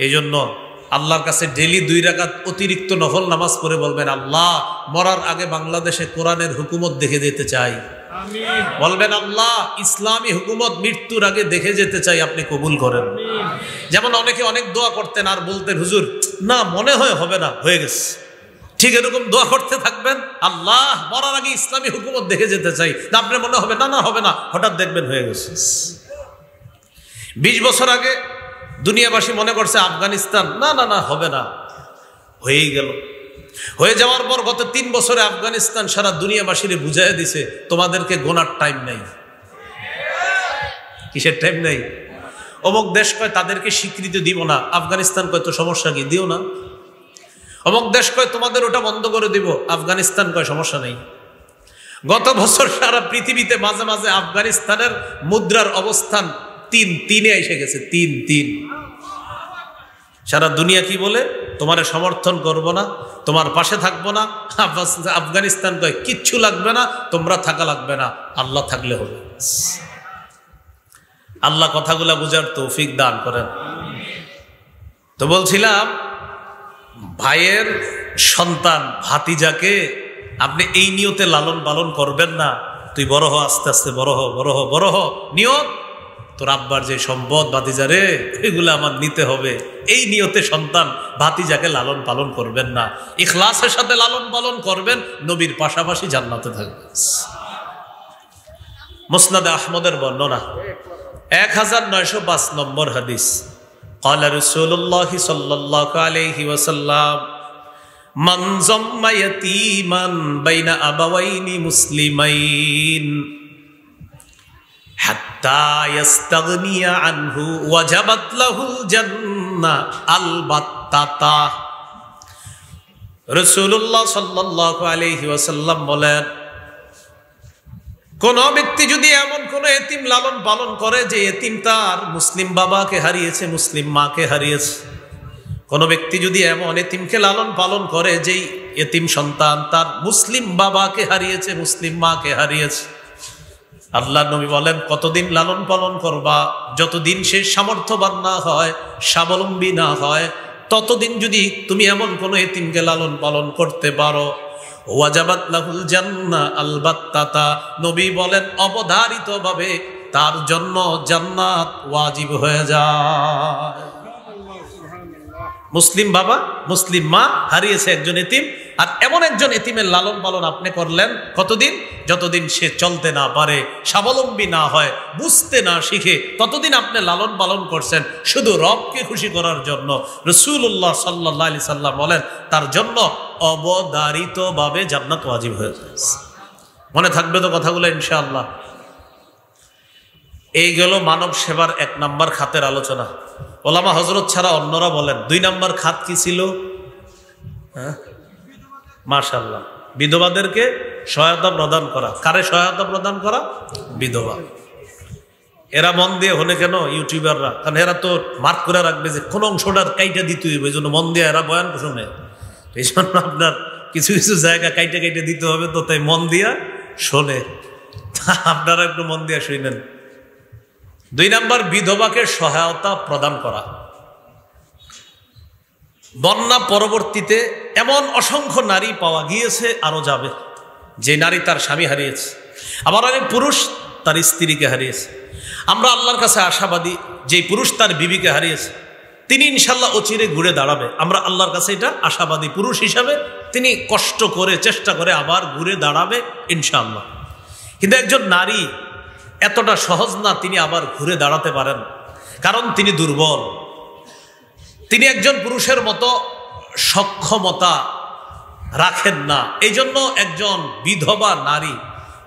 এই জন্য আল্লাহর কাছে ডেলি 2 রাকাত অতিরিক্ত নফল নামাজ পড়ে বলবেন, আল্লাহ মরার আগে বাংলাদেশে কোরআনের হুকুমত দেখে যেতে চাই। বলবেন, আল্লাহ ইসলামী হুকুমত মৃত্যুর আগে দেখে যেতে চাই, আপনি কবুল করেন। যেমন অনেকে অনেক দোয়া করতেন আর বলতেন, হুজুর না মনে হয় হবে না, হয়ে গেছে। ঠিক এরকম দোয়া করতে থাকবেন, আল্লাহ মরার আগে ইসলামী হুকুমত দেখে যেতে চাই, আপনার মনে হবে না না হবে না, হঠাৎ দেখবেন হয়ে গেছে। 20 বছর আগে দুনিয়াবাসী মনে করছে আফগানিস্তান, না না না হবে না, হয়েই গেল। হয়ে যাওয়ার পর গত 3 বছরে আফগানিস্তান সারা দুনিয়াবাসীরে বুঝাই দিছে, তোমাদেরকে গোনার টাইম নাই। কিসের টাইম নাই? অমুক দেশ কয় তাদেরকে স্বীকৃতি দিব না, আফগানিস্তান কয় তো সমস্যা কি, দিও না। অমুক দেশ কয় তোমাদের ওটা বন্ধ করে দিব, আফগানিস্তান কয় সমস্যা নেই। গত বছর সারা পৃথিবীতে মাঝে মাঝে আফগানিস্তানের মুদ্রার অবস্থান 3-3-এ এসে গেছে। 3-3 সারা দুনিয়া কি বলে, তোমারে সমর্থন করব না, তোমার পাশে থাকবো না। আফগানিস্তান কয় কিচ্ছু লাগবে না, তোমরা থাকা লাগবে না, আল্লাহ থাকলে হবে। আল্লাহ কথাগুলা বুঝার তৌফিক দান করেন। তো বলছিলাম, ভাইয়ের সন্তান ভাতিজাকে আপনি এই নিয়তে লালন পালন করবেন না। তুই বড় হ, আস্তে আস্তে বড় হ, বড় হ, বড় হ। নিয়ত তোর আব্বার যে সম্পদ ভাতিজারে, এগুলো আমার নিতে হবে, এই নিয়তে সন্তান ভাতিজাকে লালন পালন করবেন না। ইখলাসের সাথে লালন পালন করবেন, নবীর পাশাপাশি জান্নাতে থাকবেন। মুসনাদে আহমদের বর্ণনা 1905 নম্বর হাদিস। قال رسول الله صلى الله عليه وسلم من ضم يتيما بين أبوين مسلمين حتى يستغني عنه وجبت له الجنة البتة। রাসূলুল্লাহ সাল্লাল্লাহু আলাইহি ওয়াসাল্লাম বলেন, কোন ব্যক্তি যদি এমন কোন এতিম লালন পালন করে যে এতিম তার মুসলিম বাবাকে হারিয়েছে, মুসলিম মাকে হারিয়েছে, কোন ব্যক্তি যদি এমন এতিমকে লালন পালন করে যেই এতিম সন্তান তার মুসলিম বাবাকে হারিয়েছে, মুসলিম মাকে হারিয়েছে, আল্লাহ নবী বলেন কতদিন লালন পালন করবা? যতদিন সে সামর্থ্যবান না হয়, স্বাবলম্বী না হয়, ততদিন যদি তুমি এমন কোন এতিমকে লালন পালন করতে পারো, ওয়াজাবাত লাহুল জান্নাহ আলবাত্তাতা, নবী বলেন অবধারিতভাবে তার জন্য জান্নাত ওয়াজিব হয়ে যায়। মুসলিম বাবা মুসলিম মা হারিয়েছে একজন এতিম, আর এমন একজন এতিমের লালন পালন আপনি করলেন কতদিন? যতদিন সে চলতে না পারে, স্বাবলম্বী না হয়, বুঝতে না শিখে, ততদিন আপনি লালন পালন করছেন শুধু রবকে খুশি করার জন্য। রাসূলুল্লাহ সাল্লাল্লাহু আলাইহি সাল্লাম বলেন তার জন্য অবধারিতভাবে জান্নাত ওয়াজিব হয়ে যায়। মনে থাকবে তো কথাগুলো ইনশাআল্লাহ। এই গেল মানব সেবার 1 নম্বর খাতের আলোচনা। ওলামা হযরত ছাড়া অন্যরা বলেন 2 নম্বর খাত কি ছিল? হ্যাঁ, মাশাআল্লাহ, বিধবাদেরকে সহায়তা প্রদান করা। কারে সহায়তা প্রদান করা? বিধবা। এরা মন দিয়ে হলে কেন ইউটিউবাররা? কারণ এরা তো মার্ক করে রাখবে যে কোন অংশটার কাইটা দিতে হইবে, এই জন্য মন দিয়ে এরা বয়ান শুনে। এই জন্য আপনার কিছু কিছু জায়গা কাইটা কাইটা দিতে হবে, তো তাই মন দিয়া শোনে। আপনারা একটু মন দিয়া শুনেন। 2 নম্বর, বিধবাকে সহায়তা প্রদান করা। বন্যা পরবর্তীতে এমন অসংখ্য নারী পাওয়া গিয়েছে, আরো যাবে, যে নারী তার স্বামী হারিয়েছে, আবার অনেক পুরুষ তার স্ত্রীকে হারিয়েছে। আমরা আল্লাহর কাছে আশাবাদী, যে পুরুষ তার বিবিকে হারিয়েছে তিনি ইনশাল্লাহ অচিরে ঘুরে দাঁড়াবে। আমরা আল্লাহর কাছে এটা আশাবাদী, পুরুষ হিসাবে তিনি কষ্ট করে চেষ্টা করে আবার ঘুরে দাঁড়াবে ইনশাআল্লাহ। কিন্তু একজন নারী এতটা সহজ না তিনি আবার ঘুরে দাঁড়াতে পারেন, কারণ তিনি দুর্বল। তিনি একজন পুরুষের মতো সক্ষমতা রাখেন না। এই জন্য একজন বিধবা নারী,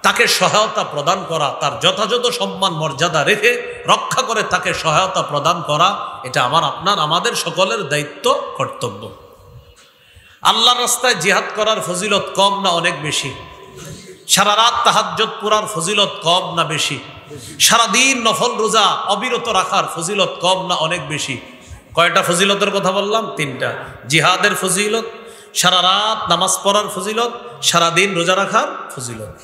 তাকে সহায়তা প্রদান করা, তার যথাযথ সম্মান মর্যাদা রেখে রক্ষা করে তাকে সহায়তা প্রদান করা, এটা আমার আপনার আমাদের সকলের দায়িত্ব, কর্তব্য। আল্লাহর রাস্তায় জিহাদ করার ফজিলত কম না অনেক বেশি? সারা রাত তাহাজ্জুদ পড়ার ফজিলত কম না বেশি? সারাদিন নফল রোজা অবিরত রাখার ফজিলত কম না অনেক বেশি? কয়টা ফজিলতের কথা বললাম? 3টা। জিহাদের ফজিলত, সারা রাত নামাজ পড়ার ফজিলত, সারাদিন রোজা রাখার ফজিলত।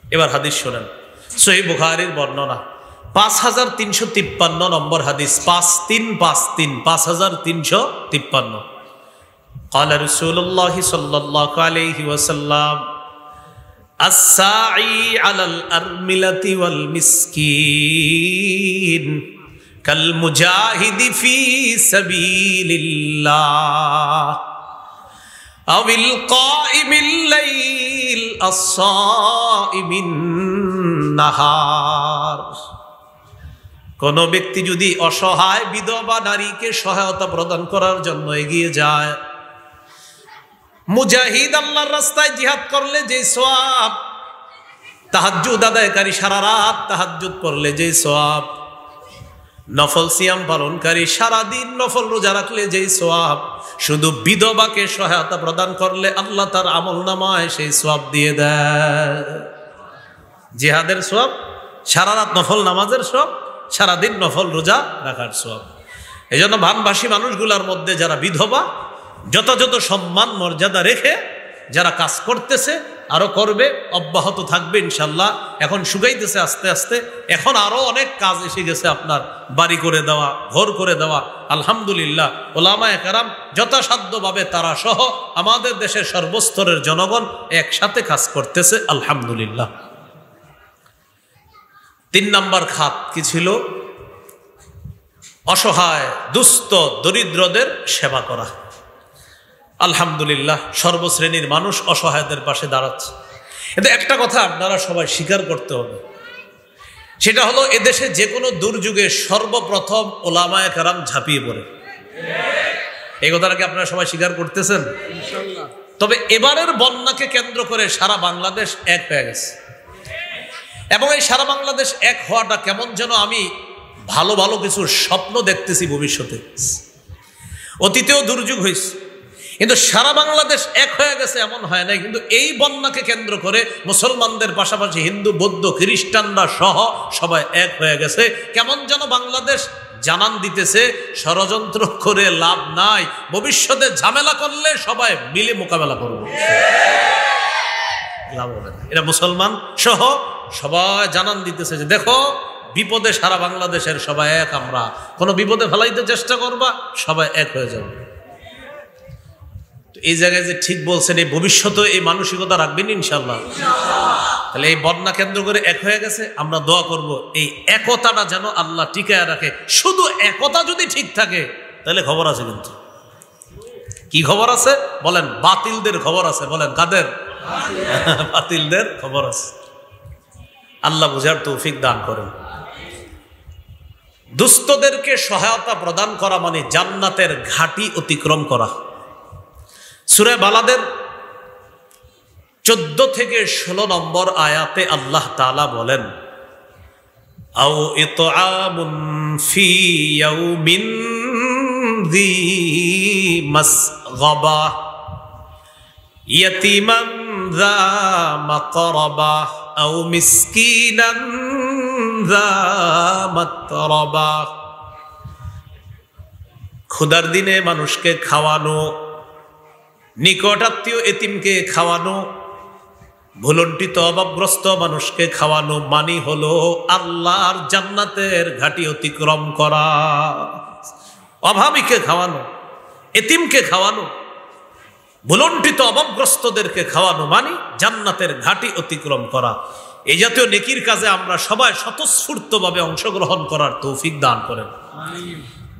এবার হাদিস শোনেন, সহিহ বুখারীর বর্ণনা 5353 নম্বর হাদিস, 5353, 5353। قال رسول الله صلى الله عليه وسلم الساعي على الأرملة والمسكين كالمجاهد في سبيل الله أو القائم الليل الصائم النهار। কোন ব্যক্তি যদি অসহায় বিধবা নারীকে সহায়তা প্রদান করার জন্য এগিয়ে যায়, মুজাহিদ আল্লাহর রাস্তায় জিহাদ করলে যে সওয়াব, তাহাজ্জুদ আদায়কারী সারা রাত তাহাজ্জুদ পড়লে যে সওয়াব, নফল সিয়াম পালনকারী সারাদিন নফল রোজা রাখলে যেই সওয়াব, শুধু বিধবাকে সহায়তা প্রদান করলে আল্লাহ তার আমলনামায় সেই সওয়াব দিয়ে দেয়। জিহাদের সওয়াব, সারা রাত নফল নামাজের সওয়াব, সারাদিন নফল রোজা রাখার সওয়াব। এই জন্য ভানবাসী মানুষগুলোর মধ্যে যারা বিধবা, যথাযথ সম্মান মর্যাদা রেখে যারা কাজ করতেছে, আরো করবে, অব্যাহত থাকবে ইনশাল্লাহ। এখন শুকাইতেছে আস্তে আস্তে, এখন আরো অনেক কাজ এসে গেছে, আপনার বাড়ি করে দেওয়া, ঘর করে দেওয়া। আলহামদুলিল্লাহ, ওলামায়ে কেরাম যথাসাধ্যভাবে তারা সহ আমাদের দেশের সর্বস্তরের জনগণ একসাথে কাজ করতেছে, আলহামদুলিল্লাহ। 3 নম্বর খাত কি ছিল? অসহায় দুস্থ দরিদ্রদের সেবা করা। আলহামদুলিল্লাহ, সর্বশ্রেণীর মানুষ অসহায়দের পাশে দাঁড়াচ্ছে। কিন্তু একটা কথা আপনারা সবাই স্বীকার করতে হবে, সেটা হলো এদেশে যে কোনো দুর্যোগে সর্বপ্রথম ওলামায়ে কেরাম ঝাঁপিয়ে পড়ে। এই কথাটাকে আপনারা সবাই স্বীকার করতেছেন? তবে এবারের বন্যাকে কেন্দ্র করে সারা বাংলাদেশ এক হয়ে গেছে, এবং এই সারা বাংলাদেশ এক হওয়াটা কেমন যেন আমি ভালো ভালো কিছু স্বপ্ন দেখতেছি ভবিষ্যতে। অতীতেও দুর্যোগ হয়েছে, কিন্তু সারা বাংলাদেশ এক হয়ে গেছে এমন হয় নাই। কিন্তু এই বন্যাকে কেন্দ্র করে মুসলমানদের পাশাপাশি হিন্দু, বৌদ্ধ, খ্রিস্টানরা সহ সবাই এক হয়ে গেছে। কেমন যেন বাংলাদেশ জানান দিতেছে ষড়যন্ত্র করে লাভ নাই, ভবিষ্যতে ঝামেলা করলে সবাই মিলে মোকাবেলা করবে, লাভ হবে না। এরা মুসলমান সহ সবাই জানান দিতেছে যে দেখো, বিপদে সারা বাংলাদেশের সবাই এক, আমরা কোনো বিপদে ফেলাইতে চেষ্টা করবা, সবাই এক হয়ে যাবে। এই জায়গায় যে ঠিক বলছেন, এই ভবিষ্যতে এই মানসিকতা রাখবেন ইনশাল্লাহ। তাহলে এই বন্যা কেন্দ্র করে এক হয়ে গেছে, আমরা দোয়া করব এই একতাটা যেন আল্লাহ টিকায় রাখে। শুধু একতা যদি ঠিক থাকে তাহলে খবর আছে, কিন্তু কি খবর আছে বলেন? বাতিলদের খবর আছে। বলেন কাদের? বাতিলদের খবর আছে। আল্লাহ বুঝার তৌফিক দান করেন। দুস্থদেরকে সহায়তা প্রদান করা মানে জান্নাতের ঘাটি অতিক্রম করা। সূরা বালাদের 14 থেকে 16 নম্বর আয়াতে আল্লাহ তাআলা বলেন, আও ইতআমুন ফি ইয়াউমিন যী মাসগাবা ইয়াতীমান যা মাকরাবা আও মিসকিনান যা মাতরাবা। ক্ষুধার দিনে মানুষকে খাওয়ানো, নিকটাত্মীয় এতিমকে খাওয়ানো, ভুলণ্ঠিত অভাবগ্রস্ত মানুষকে খাওয়ানো মানে হলো আল্লাহর জান্নাতের ঘাটি অতিক্রম করা। অভাবীকে খাওয়ানো, এতিমকে খাওয়ানো, ভুলণ্ঠিত অভাবগ্রস্তদেরকে খাওয়ানো মানে জান্নাতের ঘাটি অতিক্রম করা। এই জাতীয় নেকির কাজে আমরা সবাই স্বতঃস্ফূর্তভাবে অংশগ্রহণ করার তৌফিক দান করেন।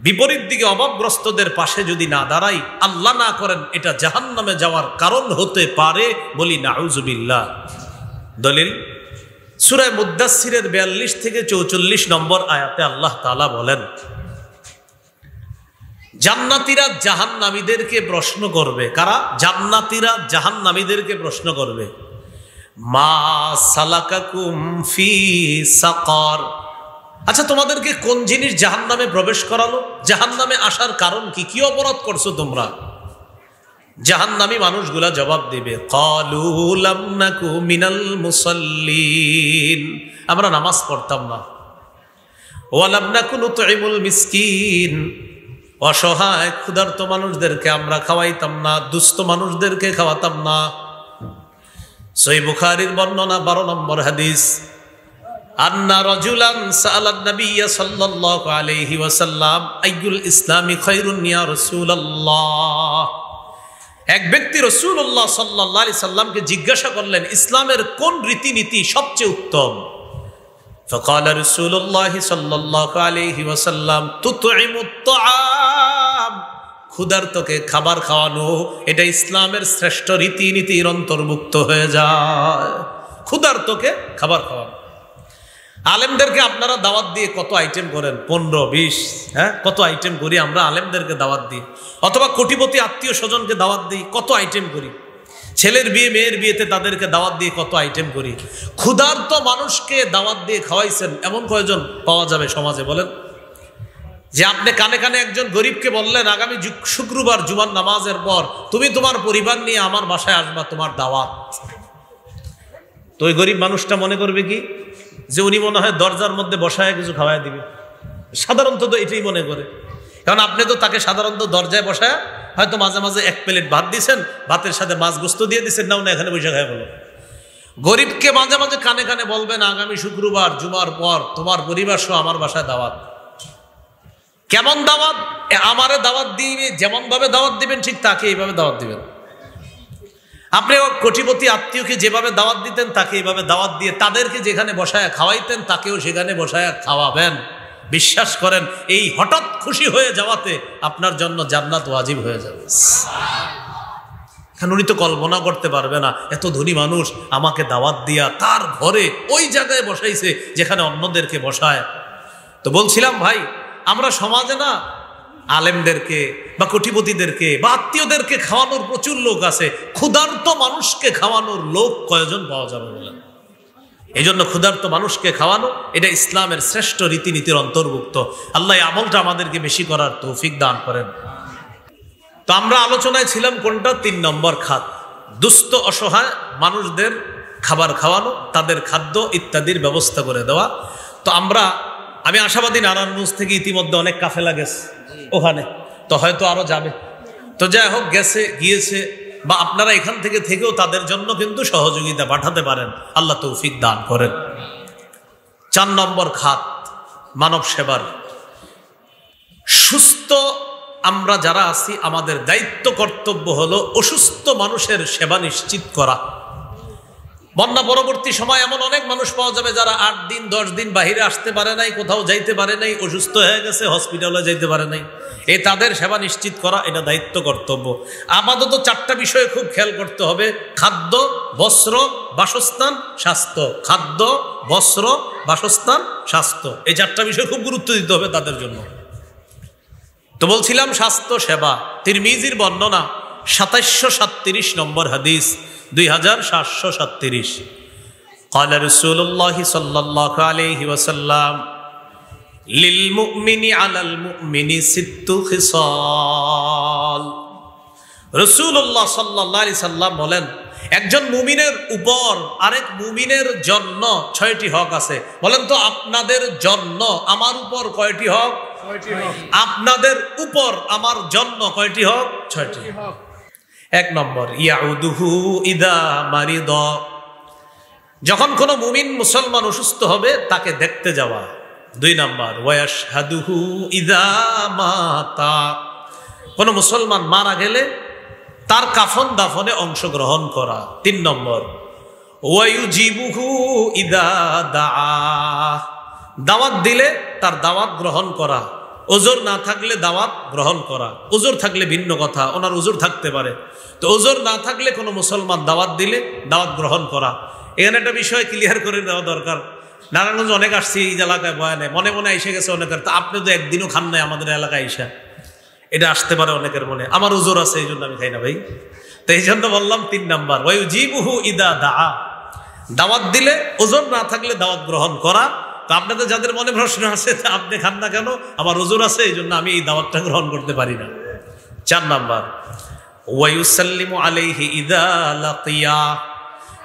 বিপরীত দিকে অভাবগ্রস্তদের পাশে যদি না দাঁড়াই, আল্লাহ না করেন, এটা জাহান্নামে যাওয়ার কারণ হতে পারে, বলি নাউজুবিল্লাহ। দলিল সূরা মুদ্দাসসিরের 42 থেকে 44 নম্বর আয়াতে আল্লাহ তাআলা বলেন, জান্নাতীরা জাহান্নামীদেরকে প্রশ্ন করবে। কারা? জান্নাতীরা জাহান্নামীদেরকে প্রশ্ন করবে, মা সালাকাকুম ফি সাকার। আচ্ছা, তোমাদেরকে কোন জিনিস জাহান্নামে প্রবেশ করালো? জাহান্নামে আসার কারণ কি? কি অপরাধ করছো তোমরা? জাহান্নামী মানুষগুলা জবাব দিবে, ক্বালু লাম নাকু মিনাল মুসাল্লিন, আমরা নামাজ পড়তাম না। ওয়া লাম নাকু নুতঈমুল মিসকিন, অসহায় ক্ষুধার্ত মানুষদেরকে আমরা খাওয়াইতাম না, দুস্থ মানুষদেরকে খাওয়াতাম না। সহিহ বুখারীর বর্ণনা 12 নম্বর হাদিস, আন্না রাজুলান সাআলান নাবিয়্য সাল্লাল্লাহু আলাইহি ওয়াসাল্লাম আইয়ুল ইসলামি খায়রুন ইয়া রাসূলুল্লাহ। এক ব্যক্তি রাসূলুল্লাহ সাল্লাল্লাহু আলাইহি সাল্লামকে জিজ্ঞাসা করলেন, ইসলামের কোন রীতিনীতি সবচেয়ে উত্তম? فقال رسول الله صلى الله عليه وسلم تطعم الطعام, ক্ষুধার্তকে খাবার খাওয়ানো, এটা ইসলামের শ্রেষ্ঠ রীতিনীতির অন্তর্ভুক্ত হয়ে যায়। ক্ষুধার্তকে খাবার খাওয়ানো। আলেমদেরকে আপনারা দাওয়াত দিয়ে কত আইটেম করেন? 15-20, হ্যাঁ, কত আইটেম করি আমরা আলেমদেরকে দাওয়াত দিই। অথবা কোটিপতি আত্মীয় স্বজনকে দাওয়াত দিই, কত আইটেম করি। ছেলের বিয়ে, মেয়ের বিয়েতে তাদেরকে দাওয়াত দিয়ে কত আইটেম করি। ক্ষুধার্ত মানুষকে দাওয়াত দিয়ে খাওয়াইছেন এমন কয়জন পাওয়া যাবে সমাজে বলেন? যে আপনি কানে কানে একজন গরিবকে বললেন, আগামী শুক্রবার জুমার নামাজের পর তুমি তোমার পরিবার নিয়ে আমার বাসায় আসবা, তোমার দাওয়াত। তো ওই গরিব মানুষটা মনে করবে কি, যে উনি মনে হয় দরজার মধ্যে বসায় কিছু খাওয়াই দিবে। সাধারণত তো এটাই মনে করে, কারণ আপনি তো তাকে সাধারণত দরজায় বসায় হয়তো মাঝে মাঝে 1 প্লেট ভাত দিয়েছেন, ভাতের সাথে মাছ গোস্ত দিয়ে দিচ্ছেন, নাও না এখানে বসে খায় বলো। গরিবকে মাঝে মাঝে কানে কানে বলবেন, আগামী শুক্রবার জুমার পর তোমার পরিবার সহ আমার বাসায় দাওয়াত। কেমন দাওয়াত? আমারে দাওয়াত দিয়ে যেমন ভাবে দাওয়াত দিবেন ঠিক তাকে এইভাবে দাওয়াত দিবেন। আপনি কোটিপতি আত্মীয়কে যেভাবে দাওয়াত দিতেন তাকে এইভাবে দাওয়াত দিয়ে তাদেরকে যেখানে বসায় খাওয়াইতেন তাকেও সেখানে বসায় খাওয়াবেন। বিশ্বাস করেন, এই হঠাৎ খুশি হয়ে যাওয়াতে আপনার জন্য জান্নাত ওয়াজিব হয়ে যাবে। উনি তো কল্পনা করতে পারবে না, এত ধনী মানুষ আমাকে দাওয়াত দিয়া তার ঘরে ওই জায়গায় বসাইছে যেখানে অন্যদেরকে বসায়। তো বলছিলাম ভাই, আমরা সমাজে না আলেমদেরকে বা কোটিপতিদেরকে বা আত্মীয়দেরকে খাওয়ানোর প্রচুর লোক আছে, ক্ষুধার্ত মানুষকে খাওয়ানোর লোক কয়জন পাওয়া যাবে বলেন? এই জন্য ক্ষুধার্ত মানুষকে খাওয়ানো এটা ইসলামের শ্রেষ্ঠ রীতিনীতির অন্তর্ভুক্ত। আল্লাহ এই আমলটা আমাদেরকে বেশি করার তৌফিক দান করেন। তো আমরা আলোচনায় ছিলাম কোনটা? 3 নম্বর খাত, দুস্থ অসহায় মানুষদের খাবার খাওয়ানো, তাদের খাদ্য ইত্যাদির ব্যবস্থা করে দেওয়া। তো আমি আশাবাদী নারায়ণগঞ্জ থেকে ইতিমধ্যে অনেক কাফেলা গেছে ওখানে, তো হয়তো আরো যাবে। তো যাই হোক, গিয়েছে বা আপনারা এখান থেকেও তাদের জন্য কিন্তু সহযোগিতা পাঠাতে পারেন। আল্লাহ তৌফিক দান করেন। 4 নম্বর খাত, মানব সেবার। সুস্থ আমরা যারা আছি, আমাদের দায়িত্ব কর্তব্য হলো অসুস্থ মানুষের সেবা নিশ্চিত করা। বন্যা পরবর্তী সময় এমন অনেক মানুষ পাওয়া যাবে যারা 8 দিন 10 দিন বাহিরে আসতে পারে নাই, কোথাও যাইতে পারে নাই, অসুস্থ হয়ে গেছে, হসপিটালে যাইতে পারে নাই। এই তাদের সেবা নিশ্চিত করা এটা দায়িত্ব, কর্তব্য। আপাতত 4টা বিষয়ে খুব খেয়াল করতে হবে: খাদ্য, বস্ত্র, বাসস্থান, স্বাস্থ্য। খাদ্য, বস্ত্র, বাসস্থান, স্বাস্থ্য, এই 4টা বিষয়ে খুব গুরুত্ব দিতে হবে তাদের জন্য। তো বলছিলাম স্বাস্থ্য সেবা। তিরমিজির বর্ণনা 2737 নম্বর হাদিস, 2737। قال رسول الله صلى الله عليه وسلم للمؤمن على المؤمن 6 خصال। রাসূলুল্লাহ সাল্লাল্লাহু আলাইহি সাল্লাম বলেন, একজন মুমিনের উপর আরেক মুমিনের জন্য 6টি হক আছে। বলেন তো আপনাদের জন্য আমার উপর কয়টি হক? 6টি হক। আপনাদের উপর আমার জন্য কয়টি হক? 6টি হক। 1 নম্বর, ইয়াউদুহু ইদা মারিদ। যখন কোনো মুমিন মুসলমান অসুস্থ হবে তাকে দেখতে যাওয়া। 2 নম্বর, ওয়াশহাদুহু ইদা মাতা। কোনো মুসলমান মারা গেলে তার কাফন দাফনে অংশগ্রহণ করা। 3 নম্বর, ওয়ায়ুজিবুহু ইদা দাআ। দাওয়াত দিলে তার দাওয়াত গ্রহণ করা। ওজর না থাকলে দাওয়াত গ্রহণ করা। ওজর থাকলে ভিন্ন কথা, ওনার ওজর থাকতে পারে। তো ওজর না থাকলে কোনো মুসলমান দাওয়াত দিলে দাওয়াত গ্রহণ করা। এখানে একটা বিষয় ক্লিয়ার করে দেওয়া দরকার। নারায়ণগঞ্জ অনেক আসছি এই এলাকায় বয়ানে, মনে মনে এসে গেছে অনেকের, তো আপনি তো একদিনও খান নাই আমাদের এলাকায় এসে, এটা আসতে পারে অনেকের মনে। আমার ওজর আছে এই জন্য আমি খাই না ভাই। তো এই জন্য বললাম 3 নম্বর, ওয়ায়ুজিবুহু ইদা দাআ। দাওয়াত দিলে, ওজর না থাকলে দাওয়াত গ্রহণ করা। তো আপনাদের যাদের মনে প্রশ্ন আছে আপনি খান না কেন, আমার ওজর আছে এই জন্য আমি এই দাওয়াতটা গ্রহণ করতে পারি না। 4 নম্বর, ওয়ায়ুসাল্লিমু আলাইহি ইদা লাকিয়া।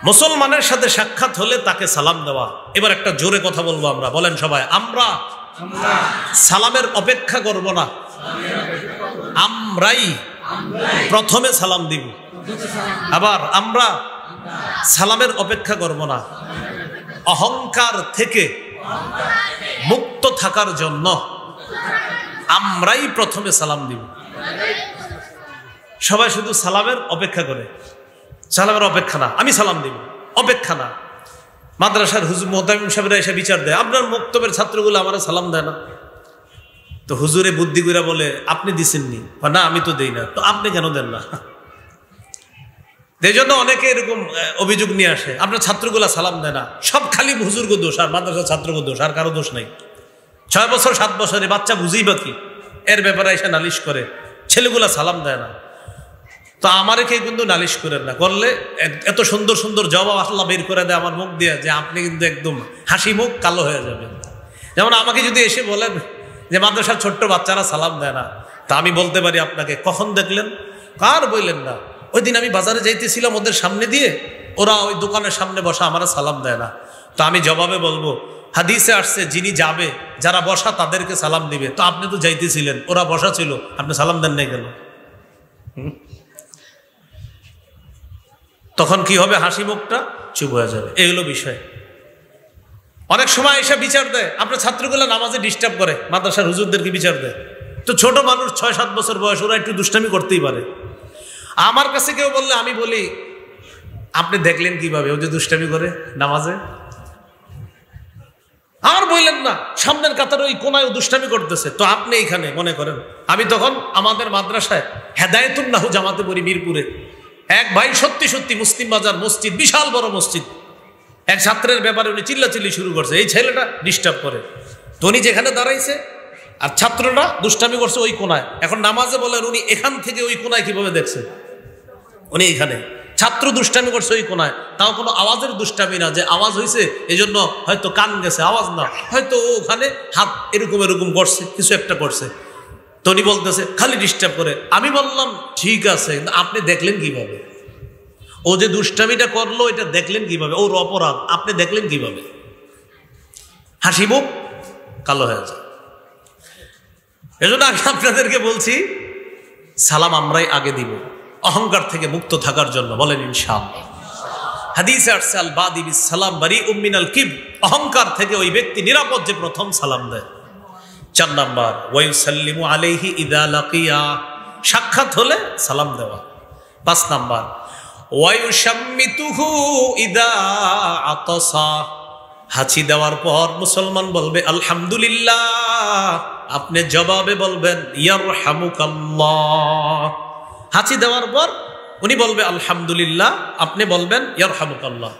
মুসলমানের সাথে সাক্ষাৎ হলে তাকে সালাম দেওয়া। এবার একটা জোরে কথা বলবো আমরা, বলেন সবাই, আমরা সালামের অপেক্ষা করব না, আমরাই প্রথমে সালাম দিব। আবার আমরা সালামের অপেক্ষা করব না। অহংকার থেকে মুক্ত থাকার জন্য আমরাই প্রথমে সালাম দিব। সবাই শুধু সালামের অপেক্ষা করে, সালামের অপেক্ষা না, আমি সালাম দিব, অপেক্ষা না। মাদ্রাসার হুজুর মোহতামিম সাহেবরা এসে বিচার দেয়, আপনার মক্তবের ছাত্রগুলো আমার সালাম দেয় না। তো হুজুরে বুদ্ধি করে বলে, আপনি দিছেননি? না, আমি তো দেই না। তো আপনি কেন দেন না? এই জন্য অনেকে এরকম অভিযোগ নিয়ে আসে, আপনার ছাত্রগুলা সালাম দেয় না। সব খালি হুজুরকে দোষ আর মাদ্রাসার ছাত্রকে দোষ, আর কারো দোষ নাই। 6 বছর 7 বছরে বাচ্চা বুঝেই বা কি, এর ব্যাপারে এসে নালিশ করে ছেলেগুলা সালাম দেয় না। তো আমারে কে কিন্তু নালিশ করেন না, করলে এত সুন্দর সুন্দর জবাব আল্লাহ বের করে দেয় আমার মুখ দিয়ে, যে আপনি কিন্তু একদম হাসি মুখ কালো হয়ে যাবেন। যেমন আমাকে যদি এসে বলেন যে মাদ্রাসার ছোট্ট বাচ্চারা সালাম দেয় না, তা আমি বলতে পারি আপনাকে, কখন দেখলেন? কার বললেন না? ওই দিন আমি বাজারে যাইতেছিলাম ওদের সামনে দিয়ে, ওরা ওই দোকানের সামনে বসা, আমার সালাম দেয় না। তো আমি জবাবে বলবো, হাদিসে আসছে যিনি যাবে, যারা বসা তাদেরকে সালাম দিবে। তো আপনি তো যাইতেছিলেন, ওরা বসা ছিল, আপনি সালাম দেন নাই কেন? তখন কি হবে? হাসি মুখটা চুপ হয়ে যাবে। এগুলো বিষয়। অনেক সময় এসে বিচার দেয়, আপনার ছাত্রগুলো নামাজে ডিস্টার্ব করে, মাদ্রাসার হুজুরদেরকে বিচার দেয়। তো ছোট মানুষ, 6-7 বছর বয়স, ওরা একটু দুষ্টামি করতেই পারে। আমার কাছে কেউ বললে আমি বলি, আপনি দেখলেন কিভাবে ও যে দুষ্টামি করে নামাজে? আর বললেন না, সামনের কাতার ওই কোনায় ও দুষ্টামি করতেছে, তো আপনি এইখানে মনে করেন। আমি তখন আমাদের মাদ্রাসায় হেদায়েতুন নাহু জামাতে পড়ি মিরপুরে। এক ভাই সত্যি সত্যি মুসলিম বাজার মসজিদ, বিশাল বড় মসজিদ, এক ছাত্রের ব্যাপারে উনি চিল্লাচিল্লি শুরু করছে, এই ছেলেটা ডিস্টার্ব করে। তো উনি যেখানে দাঁড়াইছে আর ছাত্ররা দুষ্টামি করছে ওই কোনায়। এখন নামাজে বলেন উনি এখান থেকে ওই কোনায় কিভাবে দেখছে? উনি এখানে, ছাত্র দুষ্টামি করছে ওই কোনায়, তাও কোনো আওয়াজের দুষ্টামি না যে আওয়াজ হয়েছে এই জন্য হয়তো কান গেছে, আওয়াজ না, হয়তো ও ওখানে হাত এরকম এরকম করছে, কিছু একটা করছে। তো উনি বলতেছে খালি ডিস্টার্ব করে। আমি বললাম ঠিক আছে, কিন্তু আপনি দেখলেন কিভাবে? ও যে দুষ্টামিটা করলো এটা দেখলেন কিভাবে? ওর অপরাধ আপনি দেখলেন কিভাবে? হাসি মুখ কালো হয়ে যায়। এজন্য আমি আপনাদেরকে বলছি, সালাম আমরাই আগে দিব, অহংকার থেকে মুক্ত থাকার জন্য। বলেন ইনশাআল্লাহ। হাদিসে আসছে, আল বাদি বিস সালাম বারিউম মিনাল কিব। অহংকার থেকে ওই ব্যক্তি নিরাপদ যে প্রথম সালাম দেয়। 4 নাম্বার, ওয়ায়ুসাল্লিমু আলাইহি ইদা লাকিয়া। সাক্ষাৎ হলে সালাম দেওয়া। 5 নাম্বার, ওয়ায়ুশাম্মিতুহু ইদা আতাসা, হাঁচি দেওয়ার পর মুসলমান বলবে আলহামদুলিল্লাহ, আপনি জবাবে বলবেন ইয়ারহামুকাল্লাহ। হাঁচি দেওয়ার পর উনি বলবে আলহামদুলিল্লাহ, আপনি বলবেন ইয়ারহামুকাল্লাহ।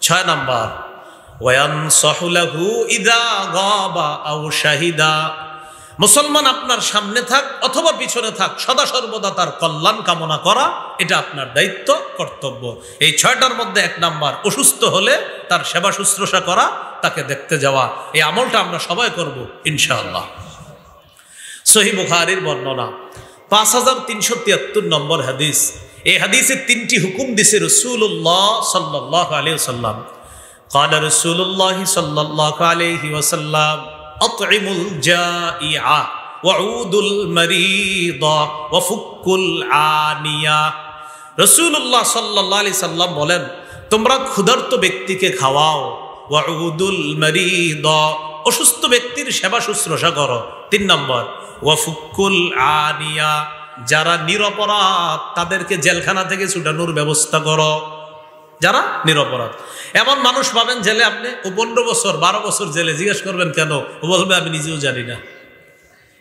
6 নাম্বার ওয়ায়ানসাহু লাহু ইদা গাবা আও শাহিদা, মুসলমান আপনার সামনে থাক অথবা পিছনে থাক, সদা সর্বদা তার কল্যাণ কামনা করা, এটা আপনার দায়িত্ব, কর্তব্য। এই 6টার মধ্যে 1 নাম্বার, অসুস্থ হলে তার সেবা শুশ্রূষা করা, তাকে দেখতে যাওয়া। এই আমলটা আমরা সবাই করব ইনশাআল্লাহ। সহিহ বুখারীর বর্ণনা 5373 নম্বর হাদিস। এই হাদিসে 3টি হুকুম দিছে রাসূলুল্লাহ সাল্লাল্লাহু আলাইহি ওয়াসাল্লাম। قال رسول الله صلى الله عليه وسلم أطعم الجائع وعود المريض وفك العانية। রাসূলুল্লাহ সাল্লাল্লাহু আলাইহি সাল্লাম বলেন, তোমরা ক্ষুধার্ত ব্যক্তিকে খাওয়াও, ওয়াউদুল মারিদ, অসুস্থ ব্যক্তির সেবা শুশ্রূষা করো। 3 নম্বর ওয়াফুকুল আনিয়া, যারা নিরপরাধ তাদেরকে জেলখানা থেকে ছুটানোর ব্যবস্থা করো। যারা নিরপরাধ, এমন মানুষ পাবেন জেলে আপনি, ও 15 বছর 12 বছর জেলে, জিজ্ঞেস করবেন কেন, ও বলবে আমি নিজেও জানি না।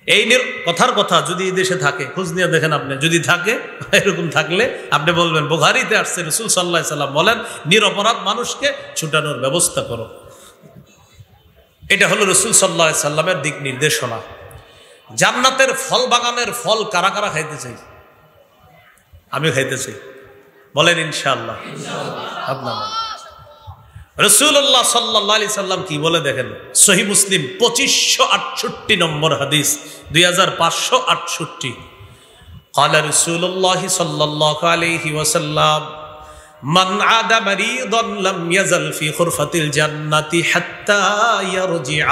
এই কথার কথা যদি এই দেশে থাকে, খোঁজ নিয়ে দেখেন আপনি, যদি থাকে, এরকম থাকলে আপনি বলবেন বুখারীতে আসছে রাসূল সাল্লাল্লাহু আলাইহি সাল্লাম বলেন নিরপরাধ মানুষকে ছুটানোর ব্যবস্থা করো। এটা হলো রাসূল সাল্লাল্লাহু আলাইহি সাল্লামের দিক নির্দেশনা। জান্নাতের ফল বাগানের ফল কারা কারা খাইতে চাই? আমিও খাইতে চাই, বলেন ইনশাআল্লাহ। আপনার রাসূলুল্লাহ সাল্লাল্লাহু আলাইহি সাল্লাম কি বলে দেখেন, সহিহ মুসলিম 2568 নম্বর হাদিস, 2568। قال رسول الله صلى الله عليه وسلم من عاد مريضا لم يزل في غرفة الجنة حتى يرجع।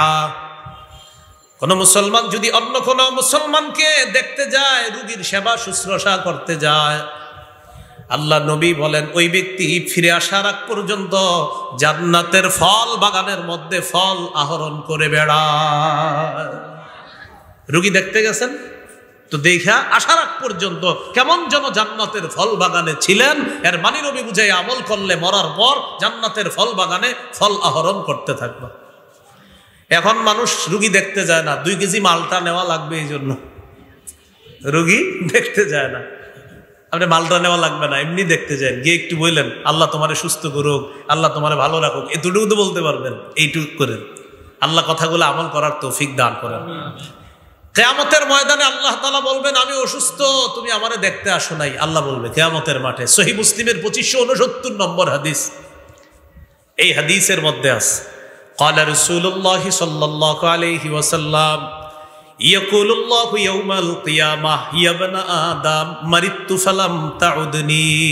কোন মুসলমান যদি অন্য কোন মুসলমানকে দেখতে যায়, রোগীর সেবা শুশ্রূষা করতে যায়, আল্লাহ নবী বলেন ওই ব্যক্তি ফিরে আসার আগ পর্যন্ত জান্নাতের ফল বাগানের মধ্যে ফল আহরণ করে বেড়ায়। রোগী দেখতে গেছেন তো দেখা আসার আগ পর্যন্ত কেমন যেন জান্নাতের ফল বাগানে ছিলেন, এর মানে নবী বুঝাই আমল করলে মরার পর জান্নাতের ফল বাগানে ফল আহরণ করতে থাকবে। এখন মানুষ রোগী দেখতে যায় না, 2 কেজি মালটা নেওয়া লাগবে, এই জন্য রোগী দেখতে যায় না। আপনি মালটা নেওয়া লাগবে না, এমনি দেখতে যান, গিয়ে একটু বললেন আল্লাহ তোমারে সুস্থ করুক, আল্লাহ তোমারে ভালো রাখুক, এতটুকু তো বলতে পারবেন। এইটুকু করেন, আল্লাহ কথাগুলো আমল করার তৌফিক দান করেন। কিয়ামতের ময়দানে আল্লাহ তাআলা বলবেন আমি অসুস্থ, তুমি আমারে দেখতে আসো নাই। আল্লাহ বলবে কিয়ামতের মাঠে। সহিহ মুসলিমের 2569 নম্বর হাদিস। এই হাদিসের মধ্যে আছে قال رسول الله صلى الله عليه وسلم يقول الله يوم القيامة يا ابن آدم مرضت فلم تعدني।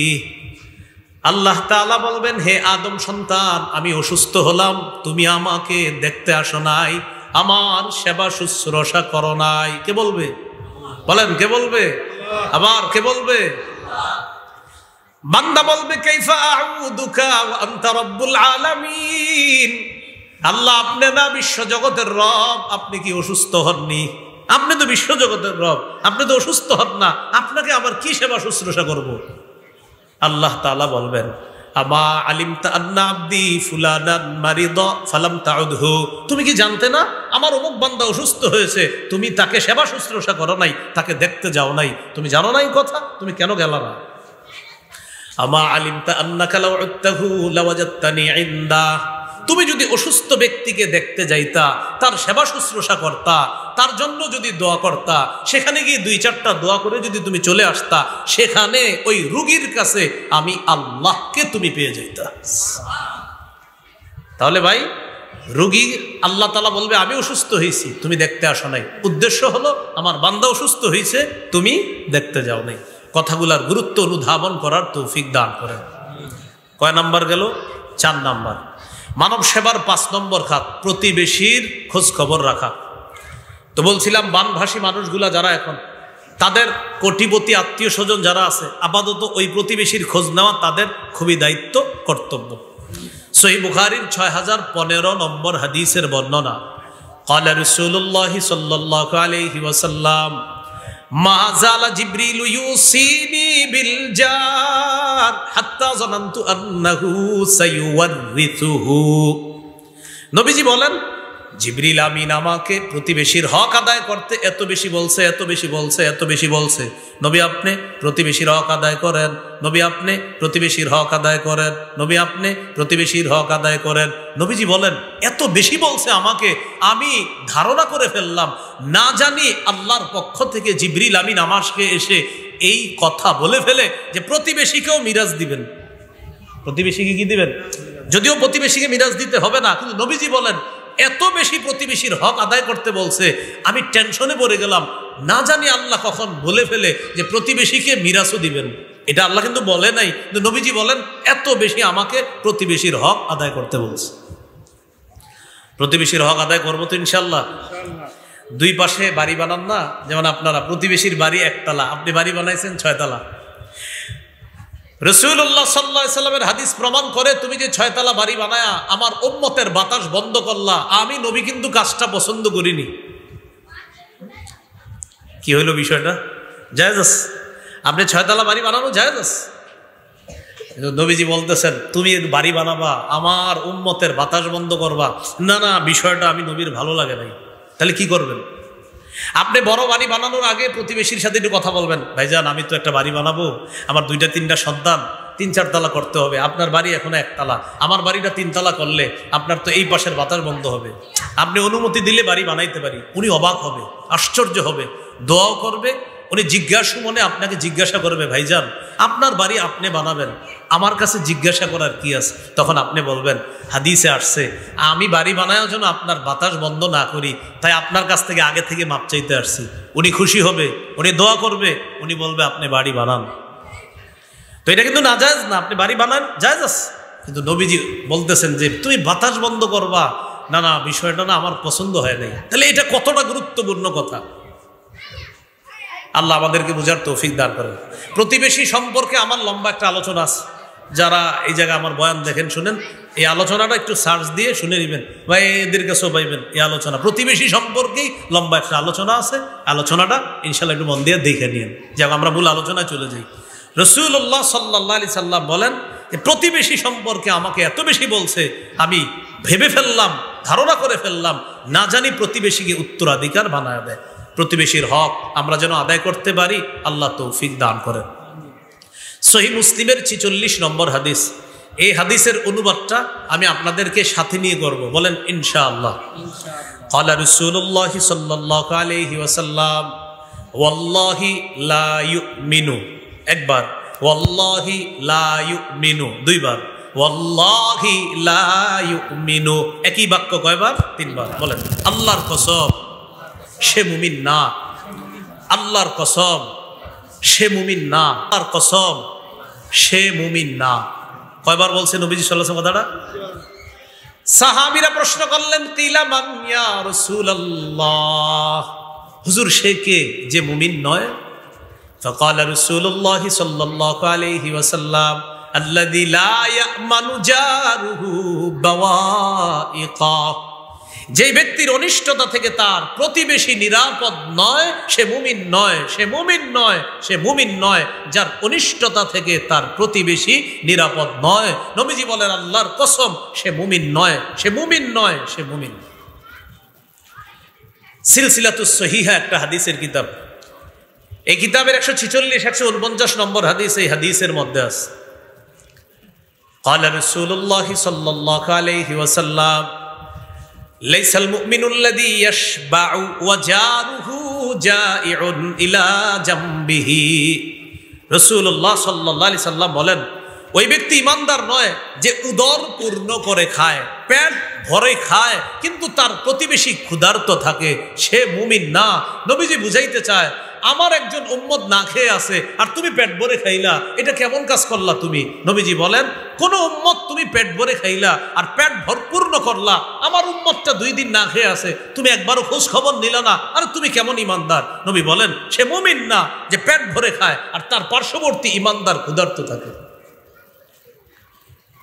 আল্লাহ তাআলা বলবেন হে আদম সন্তান, আমি অসুস্থ হলাম, তুমি আমাকে দেখতে আসো নাই, আমার সেবা শুশ্রূষা করো নাই। কে বলবে? বলেন কে বলবে? আবার কে বলবে? বান্দা বলবে কাইফা আউযুকা ওয়া আনতা রাব্বুল আলামিন। আল্লাহ আপনি না বিশ্ব জগতের রব, আপনি কি অসুস্থ হননি? আপনি তো বিশ্ব জগতের রব, আপনি তো অসুস্থ হন না, আপনাকে আবার কি সেবা শুশ্রূষা করব? আল্লাহ তাআলা বলবেন আমা আলিমতা আন্না আবদি ফুলানান মারিদা ফালাম তাউদহু। তুমি কি জানতে না আমার অমুক বান্দা অসুস্থ হয়েছে, তুমি তাকে সেবা শুশ্রূষা করো নাই, তাকে দেখতে যাও নাই, তুমি জানো না এই কথা, তুমি কেন গেলা না? আমা আলিমতা আন্নাকা লাউ উত্তাহু লাওয়াজাদতানি ইনদা। তুমি যদি অসুস্থ ব্যক্তিকে দেখতে যাইতা, তার সেবা শুশ্রূষা করতা, তার জন্য যদি দোয়া করতা, সেখানে গিয়ে 2-4টা দোয়া করে যদি তুমি চলে আসতা, সেখানে ওই রোগীর কাছে আমি আল্লাহকে তুমি পেয়ে যাইতা। তাহলে ভাই রোগী আল্লাহ তাআলা বলবে আমি অসুস্থ হয়েছি, তুমি দেখতে আসো নাই। উদ্দেশ্য হলো আমার বান্দা অসুস্থ হয়েছে, তুমি দেখতে যাও নাই। কথাগুলার গুরুত্ব অনুধাবন করার তৌফিক দান করেন। কয় নাম্বার গেল? 4 নাম্বার। মানব সেবার 5 নম্বর খাত প্রতিবেশীর খোঁজ খবর রাখা। তো বলছিলাম বানভাসী মানুষগুলা যারা এখন, তাদের কোটিপতি আত্মীয় স্বজন যারা আছে, আপাতত ওই প্রতিবেশীর খোঁজ নেওয়া তাদের খুবই দায়িত্ব, কর্তব্য। সহিহ বুখারীর 6015 নম্বর হাদিসের বর্ণনা। قال رسول الله صلى الله عليه وسلم মা যালা জিবরিলু ইউসিনি বিল জার হাত্তা যানানতু আন্নাহু সায়ুওয়ারিসুহু। নবীজি বলেন জিবরিল আমিন আমাকে প্রতিবেশীর হক আদায় করতে এত বেশি বলছে, এত বেশি বলছে, এত বেশি বলছে। নবী আপনি প্রতিবেশীর হক আদায় করেন, নবী আপনি প্রতিবেশীর হক আদায় করেন, নবী আপনি প্রতিবেশীর হক আদায় করেন। নবীজি বলেন এত বেশি বলছে আমাকে, আমি ধারণা করে ফেললাম না জানি আল্লাহর পক্ষ থেকে জিবরিল আমিন আমাকে এসে এই কথা বলে ফেলে যে প্রতিবেশীকেও মিরাজ দিবেন। প্রতিবেশীকে কি দিবেন? যদিও প্রতিবেশীকে মিরাজ দিতে হবে না, কিন্তু নবীজি বলেন এত বেশি প্রতিবেশীর হক আদায় করতে বলছে, আমি টেনশনে পড়ে গেলাম না জানি আল্লাহ কখন বলে ফেলে যে প্রতিবেশীকে মিরাজও দিবেন। এটা আল্লাহ কিন্তু বলে নাই, কিন্তু নবীজি বলেন এত বেশি আমাকে প্রতিবেশীর হক আদায় করতে বলছে। প্রতিবেশীর হক আদায় করবো তো ইনশাল্লাহ। দুই পাশে বাড়ি বানান না, যেমন আপনারা প্রতিবেশীর বাড়ি একতলা, আপনি বাড়ি বানাইছেন 6 তলা। রাসূলুল্লাহ সাল্লাল্লাহু আলাইহি সাল্লামের হাদিস প্রমাণ করে তুমি যে 6 তলা বাড়ি বানায়া আমার উম্মতের বাতাস বন্ধ করলা, আমি নবী কিন্তু কাজটা পছন্দ করিনি। কি হইল বিষয়টা? জায়েজ আছে, আপনি 6 তলা বাড়ি বানানো জায়েজ আছে। নবীজি বলতেছেন তুমি বাড়ি বানাবা আমার উম্মতের বাতাস বন্ধ করবা, না না বিষয়টা আমি নবীর ভালো লাগে নাই। তাহলে কি করবেন? আপনি বড় বাড়ি বানানোর আগে প্রতিবেশীর সাথে একটু কথা বলবেন, ভাইজান আমি তো একটা বাড়ি বানাবো, আমার 2-3টা সন্তান, 3-4 তলা করতে হবে, আপনার বাড়ি এখন 1 তলা, আমার বাড়িটা 3 তলা করলে আপনার তো এই পাশের বাতাস বন্ধ হবে, আপনি অনুমতি দিলে বাড়ি বানাইতে পারি। উনি অবাক হবে, আশ্চর্য হবে, দোয়াও করবে। উনি জিজ্ঞাসা মনে আপনাকে জিজ্ঞাসা করবে ভাইজান আপনার বাড়ি আপনি বানাবেন, আমার কাছে জিজ্ঞাসা করার কি আছে? তখন আপনি বলবেন হাদিসে আসছে আমি বাড়ি বানানোর জন্য আপনার বাতাস বন্ধ না করি, তাই আপনার কাছ থেকে আগে থেকে মাপ চাইতে আসছি। উনি খুশি হবে, উনি দোয়া করবে, উনি বলবে আপনি বাড়ি বানান। তো এটা কিন্তু নাজায়েজ না, আপনি বাড়ি বানান জায়েজ আছে, কিন্তু নবীজি বলতেছেন যে তুমি বাতাস বন্ধ করবা, না না বিষয়টা না আমার পছন্দ হয় নাই। তাহলে এটা কতটা গুরুত্বপূর্ণ কথা, আল্লাহ আমাদেরকে বুঝার তৌফিক দান করেন। প্রতিবেশী সম্পর্কে আমার লম্বা একটা আলোচনা আছে, যারা এই জায়গায় আমার বয়ান দেখেন শুনেন, এই আলোচনাটা একটু সার্চ দিয়ে শুনে নেবেন বা এদের কাছেও পাইবেন। এই আলোচনা প্রতিবেশী সম্পর্কেই লম্বা একটা আলোচনা আছে, আলোচনাটা ইনশাল্লাহ একটু মন দিয়ে দেখে নিন, যেমন আমরা মূল আলোচনায় চলে যাই। রাসূলুল্লাহ সাল্লাল্লাহু আলাইহি সাল্লাম বলেন প্রতিবেশী সম্পর্কে আমাকে এত বেশি বলছে, আমি ভেবে ফেললাম, ধারণা করে ফেললাম না জানি প্রতিবেশীকে উত্তরাধিকার বানায় দেয়। প্রতিবেশীর হক আমরা যেন আদায় করতে পারি, আল্লাহ তৌফিক দান করেন। সহিহ মুসলিমের 46 নম্বর হাদিস, এই হাদিসের অনুবাদটা আমি আপনাদেরকে সাথে নিয়ে করব, বলেন ইনশাআল্লাহ। ক্বালা রাসূলুল্লাহ সাল্লাল্লাহু আলাইহি ওয়াসাল্লাম ওয়াল্লাহি লা ইউমিনু, একবার ওয়াল্লাহি লা ইউমিনু, দুইবার ওয়াল্লাহি লা ইউমিনু, একই বাক্য কয়বার? 3 বার। বলেন আল্লাহর কসম সে মুমিন না, আল্লাহর কসম সে মুমিন না, আল্লাহর কসম সে মুমিন না। কয়বার বলছে নবীজি সাল্লাল্লাহু আলাইহি ওয়াসাল্লাম কথাটা? সাহাবীরা প্রশ্ন করলেন কিলা মান ইয়া রাসূলুল্লাহ, হুজুর সে কে যে মুমিন নয়? فقال رسول الله صلى الله عليه وسلم الذي لا يأمن جاره بوائقه, যে ব্যক্তির অনিষ্টতা থেকে তার প্রতিবেশী নিরাপদ নয় সে মুমিন নয়, সে মুমিন নয়, সে মুমিন নয় যার অনিষ্টতা থেকে তার প্রতিবেশী নিরাপদ নয়। নবীজি বলেন আল্লাহর কসম সে মুমিন নয়, সে মুমিন নয়, সে মুমিন। সিলসিলাতুস সহিহা একটা হাদিসের কিতাব, এই কিতাবের 146-149 নম্বর হাদিস, এই হাদিসের মধ্যে আছে قال رسول الله صلى الله عليه وسلم ليس المؤمن الذي يشبع وجاره جائع إلى جنبه। রাসূলুল্লাহ সাল্লাল্লাহু আলাইহি সাল্লাম বলেন ওই ব্যক্তি ইমানদার নয় যে উদর পূর্ণ করে খায়, পেট ভরে খায়, কিন্তু তার প্রতিবেশী ক্ষুধার্ত থাকে, সে মুমিন না। নবীজি বুঝাইতে চায় আমার একজন উম্মত না খেয়ে আছে আর তুমি পেট ভরে খাইলা, এটা কেমন কাজ করলা তুমি? নবীজি বলেন কোন উম্মত তুমি পেট ভরে খাইলা আর পেট ভরপূর্ণ করলা, আমার উম্মতটা 2 দিন না খেয়ে আছে, তুমি একবারও খোঁজ খবর নিলা না, আর তুমি কেমন ইমানদার? নবী বলেন সে মুমিন না যে পেট ভরে খায় আর তার পার্শ্ববর্তী ইমানদার ক্ষুধার্ত থাকে।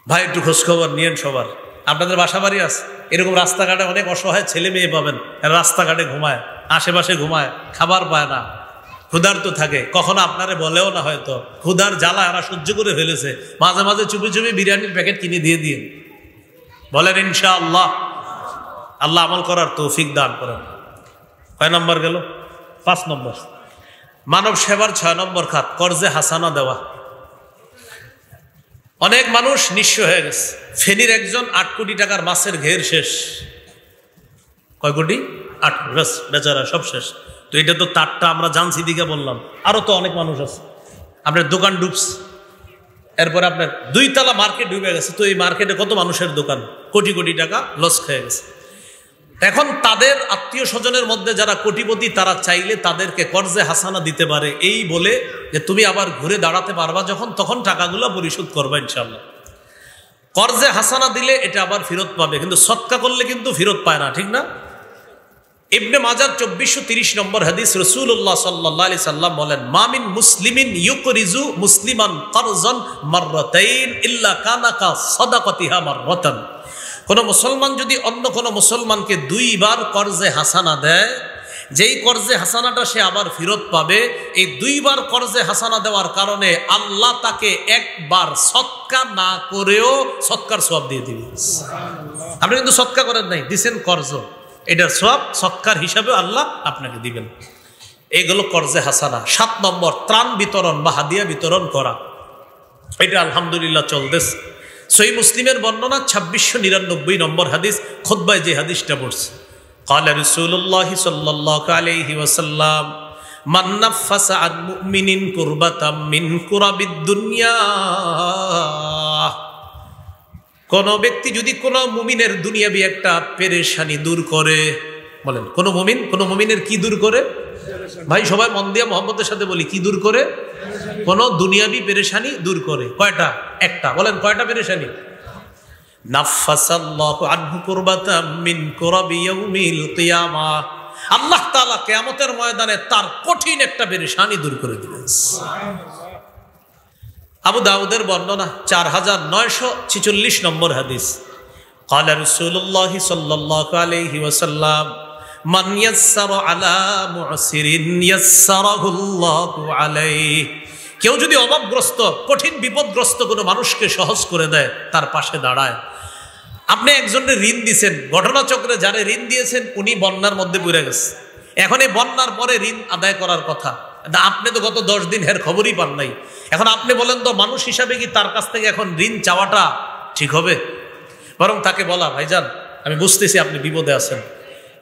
ভাই একটু খোঁজ খবর নিয়েন সবার। আপনাদের বাসা বাড়ি আছে, এরকম রাস্তাঘাটে অনেক অসহায় ছেলে মেয়ে পাবেন, রাস্তাঘাটে ঘুমায়, আশেপাশে ঘুমায়, খাবার পায় না, ক্ষুধার্ত থাকে, কখনো আপনারে বলেও না, হয়তো ক্ষুধার জ্বালা এরা সহ্য করে ফেলেছে, মাঝে মাঝে চুপি চুপি বিরিয়ানির প্যাকেট কিনে দিয়ে দিন। বলেন ইনশাআল্লাহ। আল্লাহ আমল করার তৌফিক দান করেন। কয় নম্বর গেল? 5 নম্বর। মানব সেবার 6 নম্বর খাত কর্জে হাসানা দেওয়া। অনেক মানুষ নিঃস্ব হয়ে গেছে। ফেনীর একজন 8 কোটি টাকার মাছের ঘের শেষ। কয় কোটি? 8 কোটি। বাস বেচারা সব শেষ। তো এটা তো তারটা আমরা জানছি দিকে বললাম, আরো তো অনেক মানুষ আছে। আপনার দোকান ডুবছে, এরপরে আপনার 2 তলা মার্কেট ডুবে গেছে। তো এই মার্কেটে কত মানুষের দোকান, কোটি কোটি টাকা লস খেয়ে গেছে। এখন তাদের আত্মীয় স্বজনের মধ্যে যারা কোটিপতি, তারা চাইলে তাদেরকে কর্জে হাসানা দিতে পারে, এই বলে যে তুমি আবার ঘুরে দাঁড়াতে পারবা যখন, তখন টাকাগুলো পরিশোধ করবা ইনশাল্লাহ। কর্জে হাসানা দিলে এটা আবার ফেরত পাবে, কিন্তু সদকা করলে কিন্তু ফেরত পায় না, ঠিক না? ইবনে মাজার 2430 নম্বর হাদিস, রাসূলুল্লাহ সাল্লাল্লাহু আলাইহি সাল্লাম বলেন, মামিন মুসলিমিন ইউকরিজু মুসলিমান কারজান মাররাতাইন ইল্লা কানা কা সাদাকাতিহা মাররাতান। কোন মুসলমান যদি অন্য কোন মুসলমানকে 2 বার কর্জে হাসানা দেয়, যেই কর্জে হাসানাটা সে আবার ফেরত পাবে, এই 2 বার কর্জে হাসানা দেওয়ার কারণে আল্লাহ তাকে একবার সদকা না করেও সদকার সওয়াব দিয়ে দিবে। আপনি কিন্তু সদকা করেন নাই, দিবেন কর্জ, এটার সওয়াব সদকার হিসাবে আল্লাহ আপনাকে দিবেন। এইগুলো কর্জে হাসানা। 7 নম্বর ত্রাণ বিতরণ বা হাদিয়া বিতরণ করা। এটা আলহামদুলিল্লাহ চলতেছে। সহিহ মুসলিমের বর্ণনা 2699 নম্বর হাদিস, খুতবায় যে হাদিসটা পড়ছে, ক্বালা রাসূলুল্লাহ সাল্লাল্লাহু আলাইহি ওয়াসাল্লাম, মান নাফাসা আন মুমিনিন কুরবাতাম মিন কুরাবিদ দুনিয়া। কোন ব্যক্তি যদি কোন মুমিনের দুনিয়াবি একটা পেরেশানি দূর করে, বলেন কোন মুমিনের কি দূর করে? ভাই সবাই মন দিয়া মোহাম্মদের সাথে বলি, কি দূর করে? কোন দুনিয়াবি পেরেশানি দূর করে। কয়টা? একটা। বলেন কয়টা পেরেশানি? নাফাসাল্লাহু আনহু কুরবাতাম মিন কুরাবি ইয়াউমিল কিয়ামাহ। আল্লাহ তাআলা কিয়ামতের ময়দানে তার কঠিন একটা পেরেশানি দূর করে দিবেন। আবু দাউদের বর্ণনা 4946 নম্বর হাদিস, ক্বালা রাসূলুল্লাহ সাল্লাল্লাহু আলাইহি ওয়াসাল্লাম, মান ইয়াসসারা আলা মু'সিরিন ইয়াসসারাহুল্লাহু আলাইহি। কেউ যদি অভাবগ্রস্ত, কঠিন বিপদগ্রস্ত কোনো মানুষকে সহজ করে দেয়, তার পাশে দাঁড়ায়। আপনি একজনের ঋণ দিয়েছেন, ঘটনাচক্রে যারা ঋণ দিয়েছেন উনি বন্যার মধ্যে পড়ে গেছে। এখন এই বন্যার পরে ঋণ আদায় করার কথা, আপনি তো গত 10 দিন এর খবরই পান নাই। এখন আপনি বলেন তো, মানুষ হিসাবে কি তার কাছ থেকে এখন ঋণ চাওয়াটা ঠিক হবে? বরং তাকে বলা, ভাইজান আমি বুঝতেছি আপনি বিপদে আছেন,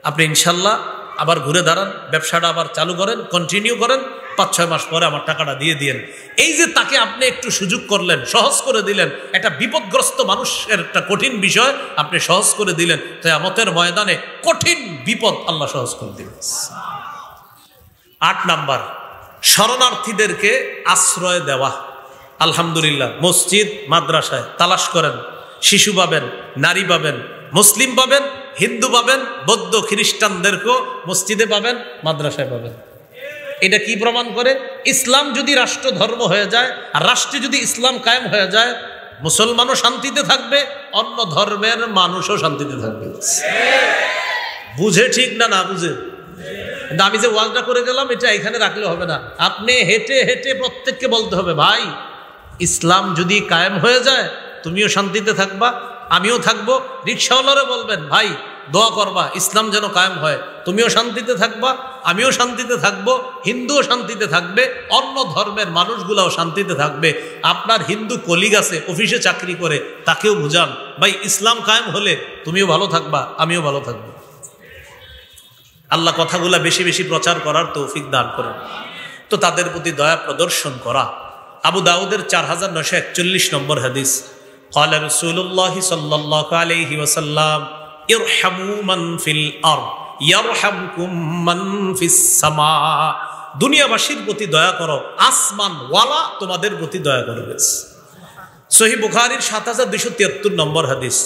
আপনি ইনশাল্লাহ আবার ঘুরে দাঁড়ান, ব্যবসাটা আবার চালু করেন, কন্টিনিউ করেন, 5-6 মাস পরে আমার টাকাটা দিয়ে দিয়েন। এই যে তাকে আপনি একটু সুযোগ করলেন, সহজ করে দিলেন, একটা বিপদগ্রস্ত মানুষের একটা কঠিন বিষয় আপনি সহজ করে দিলেন, কিয়ামতের ময়দানে কঠিন বিপদ আল্লাহ সহজ করে দিবেন। 8 নাম্বার শরণার্থীদেরকে আশ্রয় দেওয়া। আলহামদুলিল্লাহ মসজিদ মাদ্রাসায় তালাশ করেন, শিশু পাবেন, নারী পাবেন, মুসলিম পাবেন, হিন্দু পাবেন, বৌদ্ধ খ্রিস্টানদেরকেও মসজিদে পাবেন, মাদ্রাসায় পাবেন। এটা কি প্রমাণ করে? ইসলাম যদি রাষ্ট্র ধর্ম হয়ে যায়, আর রাষ্ট্রে যদি ইসলাম কায়েম হয়ে যায়, মুসলমানও শান্তিতে থাকবে, অন্য ধর্মের মানুষও শান্তিতে থাকবে। বুঝে ঠিক না? না বুঝে? আমি যে ওয়াজটা করে গেলাম এটা এখানে রাখলে হবে না, আপনি হেঁটে হেঁটে প্রত্যেককে বলতে হবে, ভাই ইসলাম যদি কায়েম হয়ে যায় তুমিও শান্তিতে থাকবা, আমিও থাকবো। রিক্সাওয়ালারও বলবেন, ভাই দোয়া করবা ইসলাম যেন কায়েম হয়, তুমিও শান্তিতে থাকবা, আমিও শান্তিতে থাকবো, হিন্দুও শান্তিতে থাকবে, অন্য ধর্মের মানুষগুলাও শান্তিতে থাকবে। আপনার হিন্দু কলিগ আছে অফিসে চাকরি করে, তাকেও বুঝান, ভাই ইসলাম কায়েম হলে তুমিও ভালো থাকবা, আমিও ভালো থাকবো। আল্লাহ কথাগুলা বেশি বেশি প্রচার করার তৌফিক দান করেন। তো তাদের প্রতি দয়া প্রদর্শন করা। আবু দাউদের 4941 নম্বর হাদিস, ক্বালা রাসূলুল্লাহ সাল্লাল্লাহু আলাইহি ওয়াসাল্লাম, ইরহামু মান ফিল আরদ ইয়ারহামকুম মান ফিস সামা। দুনিয়াবাসীর প্রতি দয়া করো, আসমান ওয়ালা তোমাদের প্রতি দয়া করবে। সহিহ বুখারীর 7273 নম্বর হাদিস,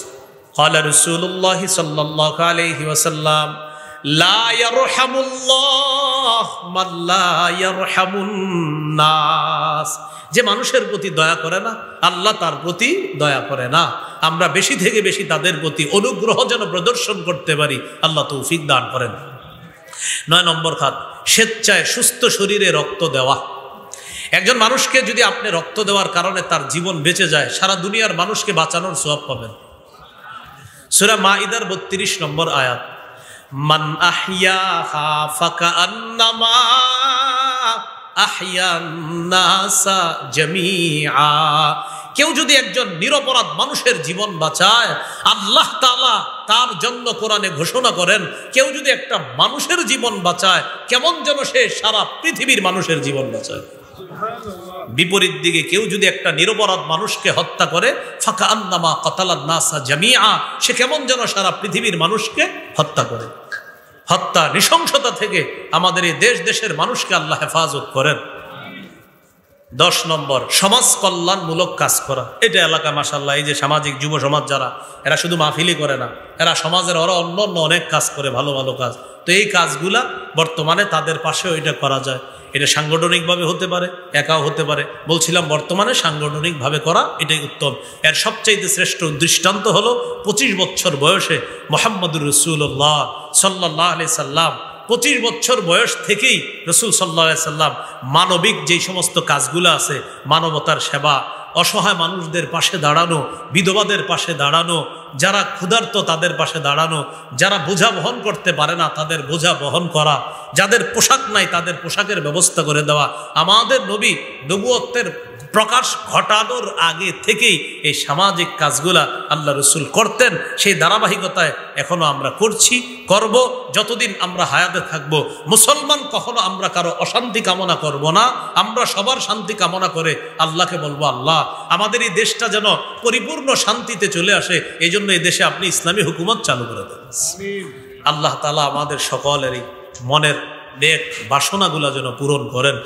ক্বালা রাসূলুল্লাহ সাল্লাল্লাহু আলাইহি ওয়াসাল্লাম, লা ইয়ারহামুল্লাহ মান লা ইয়ারহামুন নাস। যে মানুষের প্রতি দয়া করে না, আল্লাহ তার প্রতি দয়া করে না। আমরা বেশি থেকে বেশি তাদের প্রতি অনুগ্রহ যেন প্রদর্শন করতে পারি, আল্লাহ তৌফিক দান করেন। 9 নম্বর খাত, স্বেচ্ছায় সুস্থ শরীরে রক্ত দেওয়া। একজন মানুষকে যদি আপনি রক্ত দেওয়ার কারণে তার জীবন বেঁচে যায়, সারা দুনিয়ার মানুষকে বাঁচানোর সওয়াব পাবেন। সূরা মাইদার 32 নম্বর আয়াত, মান আহইয়াহা ফাকান্নামা আহইয়ান নাসা জামিআ। কেউ যদি একজন নিরপরাধ মানুষের জীবন বাঁচায়, আল্লাহ তাআলা তার জন্য কোরআনে ঘোষণা করেন, কেউ যদি একটা মানুষের জীবন বাঁচায় কেমন যেন সে সারা পৃথিবীর মানুষের জীবন বাঁচায়। বিপরীত দিকে কেউ যদি একটা নিরপরাধ মানুষকে হত্যা করে, ফাকান্নামা কাতালান নাসা জামিআ, সে কেমন যেন সারা পৃথিবীর মানুষকে হত্যা করে। হত্যা, নৃশংসতা থেকে আমাদের এই দেশ দেশের মানুষকে আল্লাহ হেফাজত করেন। 10 নম্বর, সমাজ কল্যাণমূলক কাজ করা। এটা এলাকা মাশাআল্লাহ, এই যে সামাজিক যুব সমাজ যারা, এরা শুধু মাহফিলই করে না, এরা সমাজের অন্য অনেক কাজ করে, ভালো ভালো কাজ। তো এই কাজগুলা বর্তমানে তাদের পাশেও এটা করা যায়। এটা সাংগঠনিকভাবে হতে পারে, একাও হতে পারে। বলছিলাম বর্তমানে সাংগঠনিকভাবে করা এটাই উত্তম। এর সবচাইতে শ্রেষ্ঠ দৃষ্টান্ত হলো 25 বছর বয়সে মুহাম্মদুর রাসূলুল্লাহ সাল্লাল্লাহু আলাইহি সাল্লাম, 25 বছর বয়স থেকেই রাসূল সাল্লাল্লাহু আলাইহি সাল্লাম মানবিক যেই সমস্ত কাজগুলো আছে, মানবতার সেবা, অসহায় মানুষদের পাশে দাঁড়ানো, বিধবাদের পাশে দাঁড়ানো, যারা ক্ষুধার্ত তাদের পাশে দাঁড়ানো, যারা বোঝা বহন করতে পারে না তাদের বোঝা বহন করা, যাদের পোশাক নাই তাদের পোশাকের ব্যবস্থা করে দেওয়া। আমাদের নবী নবুয়তের প্রকাশ ঘটানোর আগে থেকেই এই সামাজিক কাজগুলা আল্লাহ রসুল করতেন। সেই ধারাবাহিকতায় এখনো আমরা করছি, করব যতদিন আমরা হায়াতে থাকব। মুসলমান কখনো আমরা কারো অশান্তি কামনা করব না, আমরা সবার শান্তি কামনা করে আল্লাহকে বলবো, আল্লাহ আমাদের এই দেশটা যেন পরিপূর্ণ শান্তিতে চলে আসে, এই জন্য এই দেশে আপনি ইসলামী হুকুমত চালু করে দেন। আল্লাহ তাআলা আমাদের সকলেরই মনের নেক বাসনাগুলা যেন পূরণ করেন।